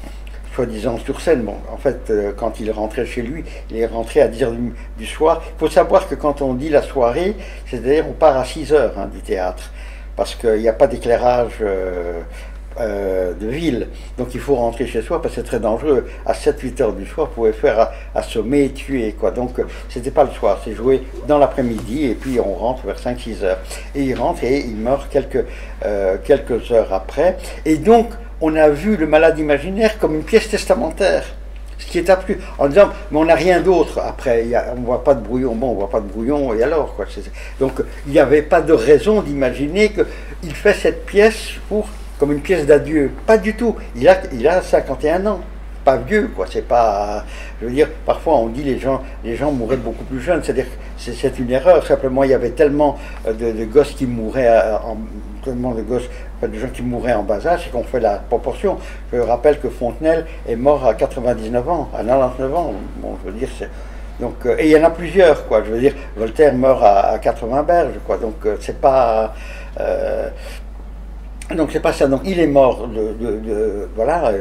soi-disant sur scène. Bon, en fait, quand il rentrait chez lui, il est rentré à 10h du soir. Il faut savoir que quand on dit la soirée, c'est-à-dire on part à 6h du théâtre, parce qu'il n'y a pas d'éclairage de ville. Donc il faut rentrer chez soi, parce que c'est très dangereux. À 7-8h du soir, vous pouvez faire assommer et tuer, quoi. Donc c'était pas le soir, c'est joué dans l'après-midi, et puis on rentre vers 5-6h. Et il rentre et il meurt quelques heures après. Et donc, on a vu le malade imaginaire comme une pièce testamentaire, ce qui est absolu, en disant, mais on n'a rien d'autre après, on ne voit pas de brouillon, bon, on ne voit pas de brouillon, et alors, quoi. Donc, il n'y avait pas de raison d'imaginer qu'il fait cette pièce comme une pièce d'adieu, pas du tout, il a 51 ans, pas vieux, quoi, c'est pas, je veux dire, parfois on dit les gens mouraient beaucoup plus jeunes, c'est-à-dire que c'est une erreur, simplement il y avait tellement de gosses qui mouraient, de gens qui mouraient en bas âge, c'est qu'on fait la proportion. Je rappelle que Fontenelle est mort à 99 ans, à 99 ans, bon, je veux dire, donc, et il y en a plusieurs, quoi, je veux dire, Voltaire meurt à 80 berges, quoi, donc c'est pas... Donc c'est pas ça. Donc il est mort voilà,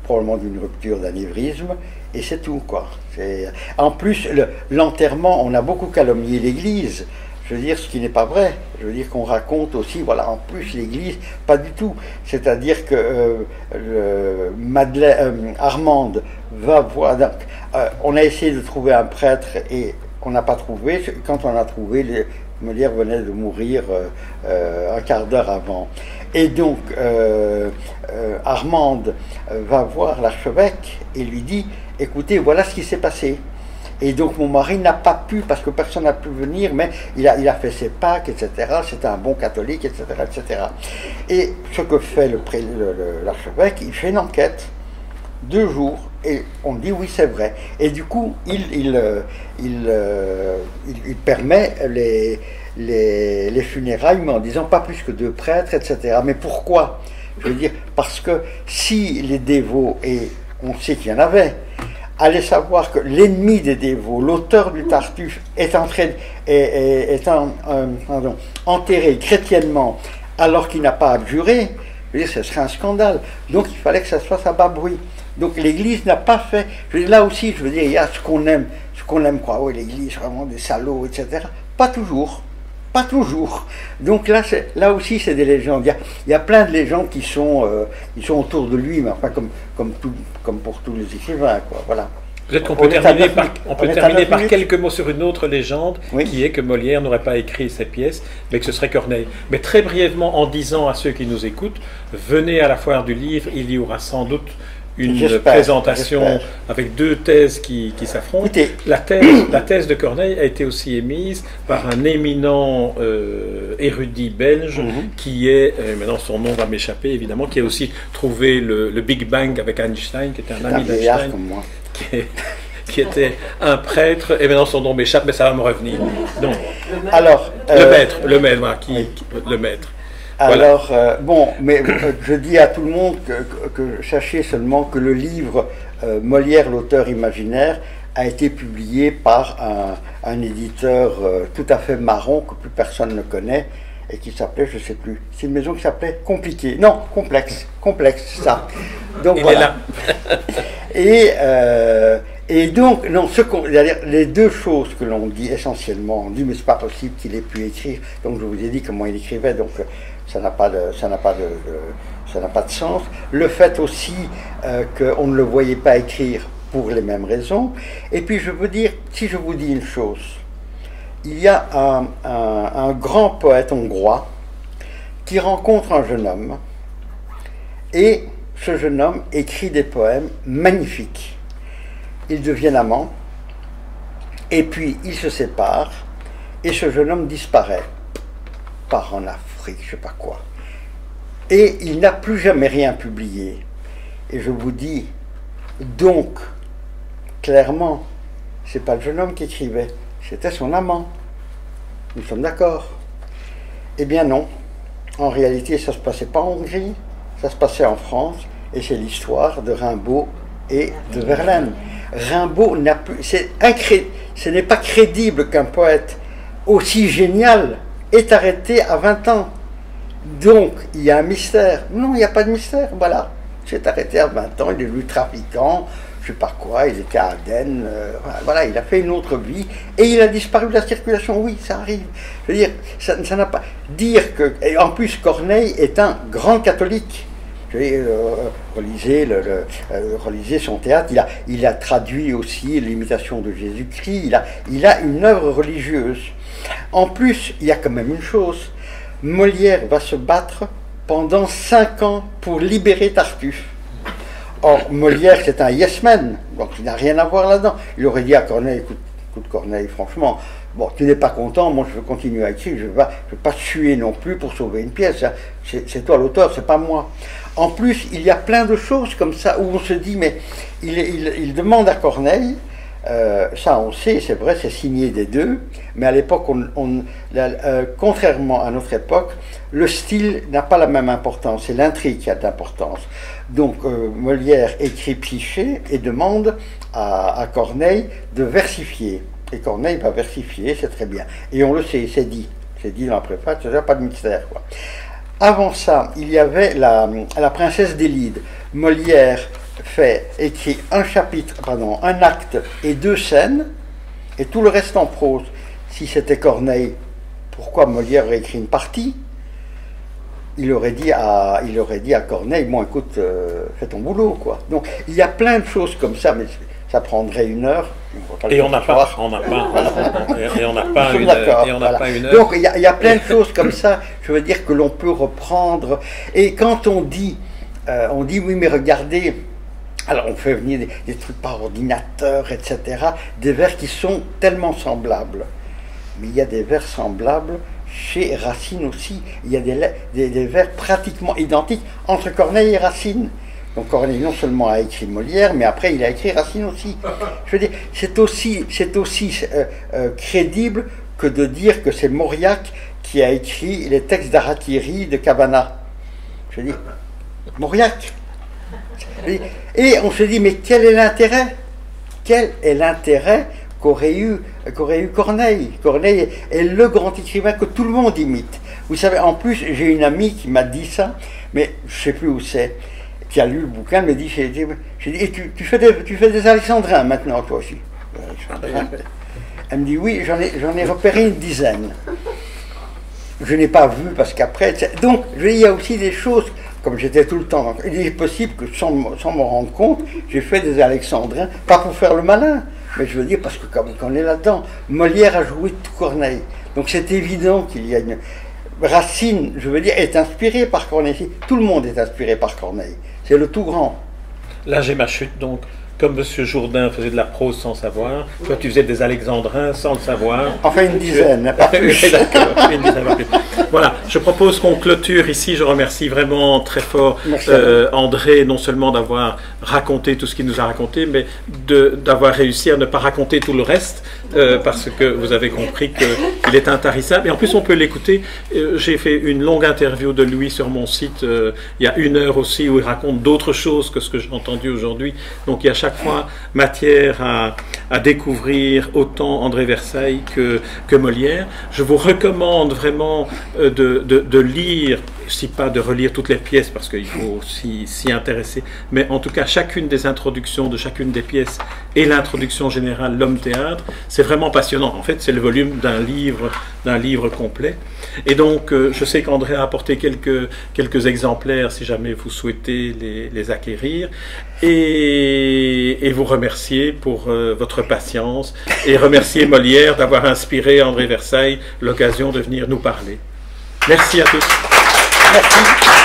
probablement d'une rupture d'anévrisme, et c'est tout, quoi. En plus, l'enterrement, on a beaucoup calomnié l'Église. Je veux dire, ce qui n'est pas vrai. Je veux dire qu'on raconte aussi, voilà, en plus l'Église, pas du tout. C'est-à-dire que Armande va voir. Donc, on a essayé de trouver un prêtre et on n'a pas trouvé. Quand on a trouvé, Molière venait de mourir un quart d'heure avant. Et donc, Armande va voir l'archevêque et lui dit, écoutez, voilà ce qui s'est passé. Et donc mon mari n'a pas pu, parce que personne n'a pu venir, mais il a fait ses Pâques, etc. C'était un bon catholique, etc., etc. Et ce que fait l'archevêque, il fait une enquête, 2 jours, et on dit oui, c'est vrai. Et du coup, il permet les funérailles, mais en disant pas plus que 2 prêtres, etc. Mais pourquoi? Je veux dire, parce que si les dévots, et on sait qu'il y en avait, allaient savoir que l'ennemi des dévots, l'auteur du Tartuffe, est enterré chrétiennement alors qu'il n'a pas abjuré, je veux dire, ce serait un scandale. Donc il fallait que ça se fasse à bas bruit. Donc l'Église n'a pas fait. Je veux dire, là aussi, je veux dire, il y a ce qu'on aime croire. Oui, l'Église, vraiment des salauds, etc. Pas toujours. Pas toujours. Donc là aussi, c'est des légendes. Il y a plein de légendes qui sont autour de lui, mais enfin, comme pour tous les écrivains, quoi. Voilà. Peut-être qu'on peut terminer par quelques mots sur une autre légende, oui, qui est que Molière n'aurait pas écrit ces pièces, mais que ce serait Corneille. Mais très brièvement, en disant à ceux qui nous écoutent, venez à la foire du livre, il y aura sans doute une présentation avec 2 thèses qui s'affrontent. La thèse de Corneille a été aussi émise par un éminent érudit belge qui est, maintenant son nom va m'échapper évidemment, qui a aussi trouvé le Big Bang avec Einstein, qui était un ami d'Einstein, qui était un prêtre, et maintenant son nom m'échappe, mais ça va me revenir. Donc, alors, le maître, voilà, le maître. Alors, bon, mais je dis à tout le monde que sachez seulement que le livre Molière, l'auteur imaginaire, a été publié par un éditeur tout à fait marron, que plus personne ne connaît, et qui s'appelait, je ne sais plus, c'est une maison qui s'appelait Compliqué, non, Complexe, ça. Donc il voilà. Est là. Et donc, non, les 2 choses que l'on dit essentiellement, on dit mais c'est pas possible qu'il ait pu écrire, donc je vous ai dit comment il écrivait, donc ça n'a pas de sens. Le fait aussi qu'on ne le voyait pas écrire pour les mêmes raisons. Et puis je veux dire, si je vous dis une chose, il y a un grand poète hongrois qui rencontre un jeune homme, et ce jeune homme écrit des poèmes magnifiques. Ils deviennent amants, et puis ils se séparent, et ce jeune homme disparaît, part en Afrique, je ne sais pas quoi. Et il n'a plus jamais rien publié. Et je vous dis, donc, clairement, ce n'est pas le jeune homme qui écrivait, c'était son amant. Nous sommes d'accord? Eh bien non, en réalité ça ne se passait pas en Hongrie, ça se passait en France, et c'est l'histoire de Rimbaud et de Verlaine. Rimbaud n'a plus... Ce n'est pas crédible qu'un poète aussi génial est arrêté à 20 ans. Donc, il y a un mystère. Non, il n'y a pas de mystère, voilà. Il s'est arrêté à 20 ans, il est devenu trafiquant, je ne sais pas quoi, il était à Aden, voilà, il a fait une autre vie, et il a disparu de la circulation, oui, ça arrive. Je veux dire, ça n'a pas... Dire que... Et en plus, Corneille est un grand catholique. Relisez son théâtre, il a traduit aussi l'imitation de Jésus-Christ, il a une œuvre religieuse. En plus, il y a quand même une chose, Molière va se battre pendant 5 ans pour libérer Tartuffe. Or, Molière, c'est un yes-man, donc il n'a rien à voir là-dedans. Il aurait dit à Corneille, écoute Corneille, franchement, bon, tu n'es pas content, moi je veux continuer à écrire, je ne vais pas tuer non plus pour sauver une pièce, hein. C'est toi l'auteur, c'est pas moi. En plus, il y a plein de choses comme ça où on se dit, mais il demande à Corneille, ça on sait, c'est vrai, c'est signé des 2, mais à l'époque, contrairement à notre époque, le style n'a pas la même importance, c'est l'intrigue qui a de l'importance. Donc Molière écrit Psyché et demande à Corneille de versifier. Et Corneille va versifier, c'est très bien. Et on le sait, c'est dit dans la préface, il n'y a pas de mystère, quoi. Avant ça, il y avait la princesse d'Élide. Molière écrit un acte et 2 scènes, et tout le reste en prose. Si c'était Corneille, pourquoi Molière aurait écrit une partie? Il aurait dit à Corneille, bon écoute, fais ton boulot, quoi. Donc il y a plein de choses comme ça, mais ça prendrait 1 heure. Et on n'a pas une heure. Donc il y a plein de choses comme ça, je veux dire, que l'on peut reprendre. Et quand on dit oui mais regardez, Alors on fait venir des trucs par ordinateur, etc. Des vers qui sont tellement semblables. Mais il y a des vers semblables chez Racine aussi. Il y a des vers pratiquement identiques entre Corneille et Racine. Donc Corneille non seulement a écrit Molière, mais après il a écrit Racine aussi. Je veux dire, c'est aussi crédible que de dire que c'est Mauriac qui a écrit les textes d'Harakiri de Cabana. Je veux dire, Mauriac. Et on se dit, mais quel est l'intérêt? Quel est l'intérêt qu'aurait eu Corneille? Corneille est le grand écrivain que tout le monde imite. Vous savez, en plus, j'ai une amie qui m'a dit ça, mais je ne sais plus où c'est, qui a lu le bouquin, elle me dit, j'ai dit et tu fais des alexandrins maintenant, toi aussi? Elle me dit, oui, j'en ai repéré une dizaine. Je n'ai pas vu, parce qu'après... Donc, il y a aussi des choses... Comme j'étais tout le temps, il est possible que sans me rendre compte, j'ai fait des alexandrins, pas pour faire le malin, mais je veux dire parce que comme on est là-dedans, Molière a joué tout Corneille. Donc c'est évident qu'il y a une... Racine, je veux dire, est inspiré par Corneille. Tout le monde est inspiré par Corneille. C'est le tout grand. Là j'ai ma chute donc. Comme M. Jourdain faisait de la prose sans savoir, toi tu faisais des alexandrins sans le savoir. Enfin une dizaine, pas plus. D'accord, une dizaine, pas plus. Voilà, je propose qu'on clôture ici. Je remercie vraiment très fort André, non seulement d'avoir raconté tout ce qu'il nous a raconté, mais d'avoir réussi à ne pas raconter tout le reste, parce que vous avez compris qu'il est intarissable. Et en plus, on peut l'écouter. J'ai fait une longue interview de lui sur mon site, il y a 1 heure aussi, où il raconte d'autres choses que ce que j'ai entendu aujourd'hui. Donc il y a chaque fois matière à découvrir autant André Versailles que Molière. Je vous recommande vraiment de lire, si pas de relire toutes les pièces parce qu'il faut s'y intéresser, mais en tout cas chacune des introductions de chacune des pièces et l'introduction générale, l'homme théâtre, c'est vraiment passionnant. En fait, c'est le volume d'un livre complet. Et donc, je sais qu'André a apporté quelques exemplaires si jamais vous souhaitez les acquérir. Et vous remercier pour votre patience et remercier Molière d'avoir inspiré André Versailles l'occasion de venir nous parler. Merci à tous. Merci.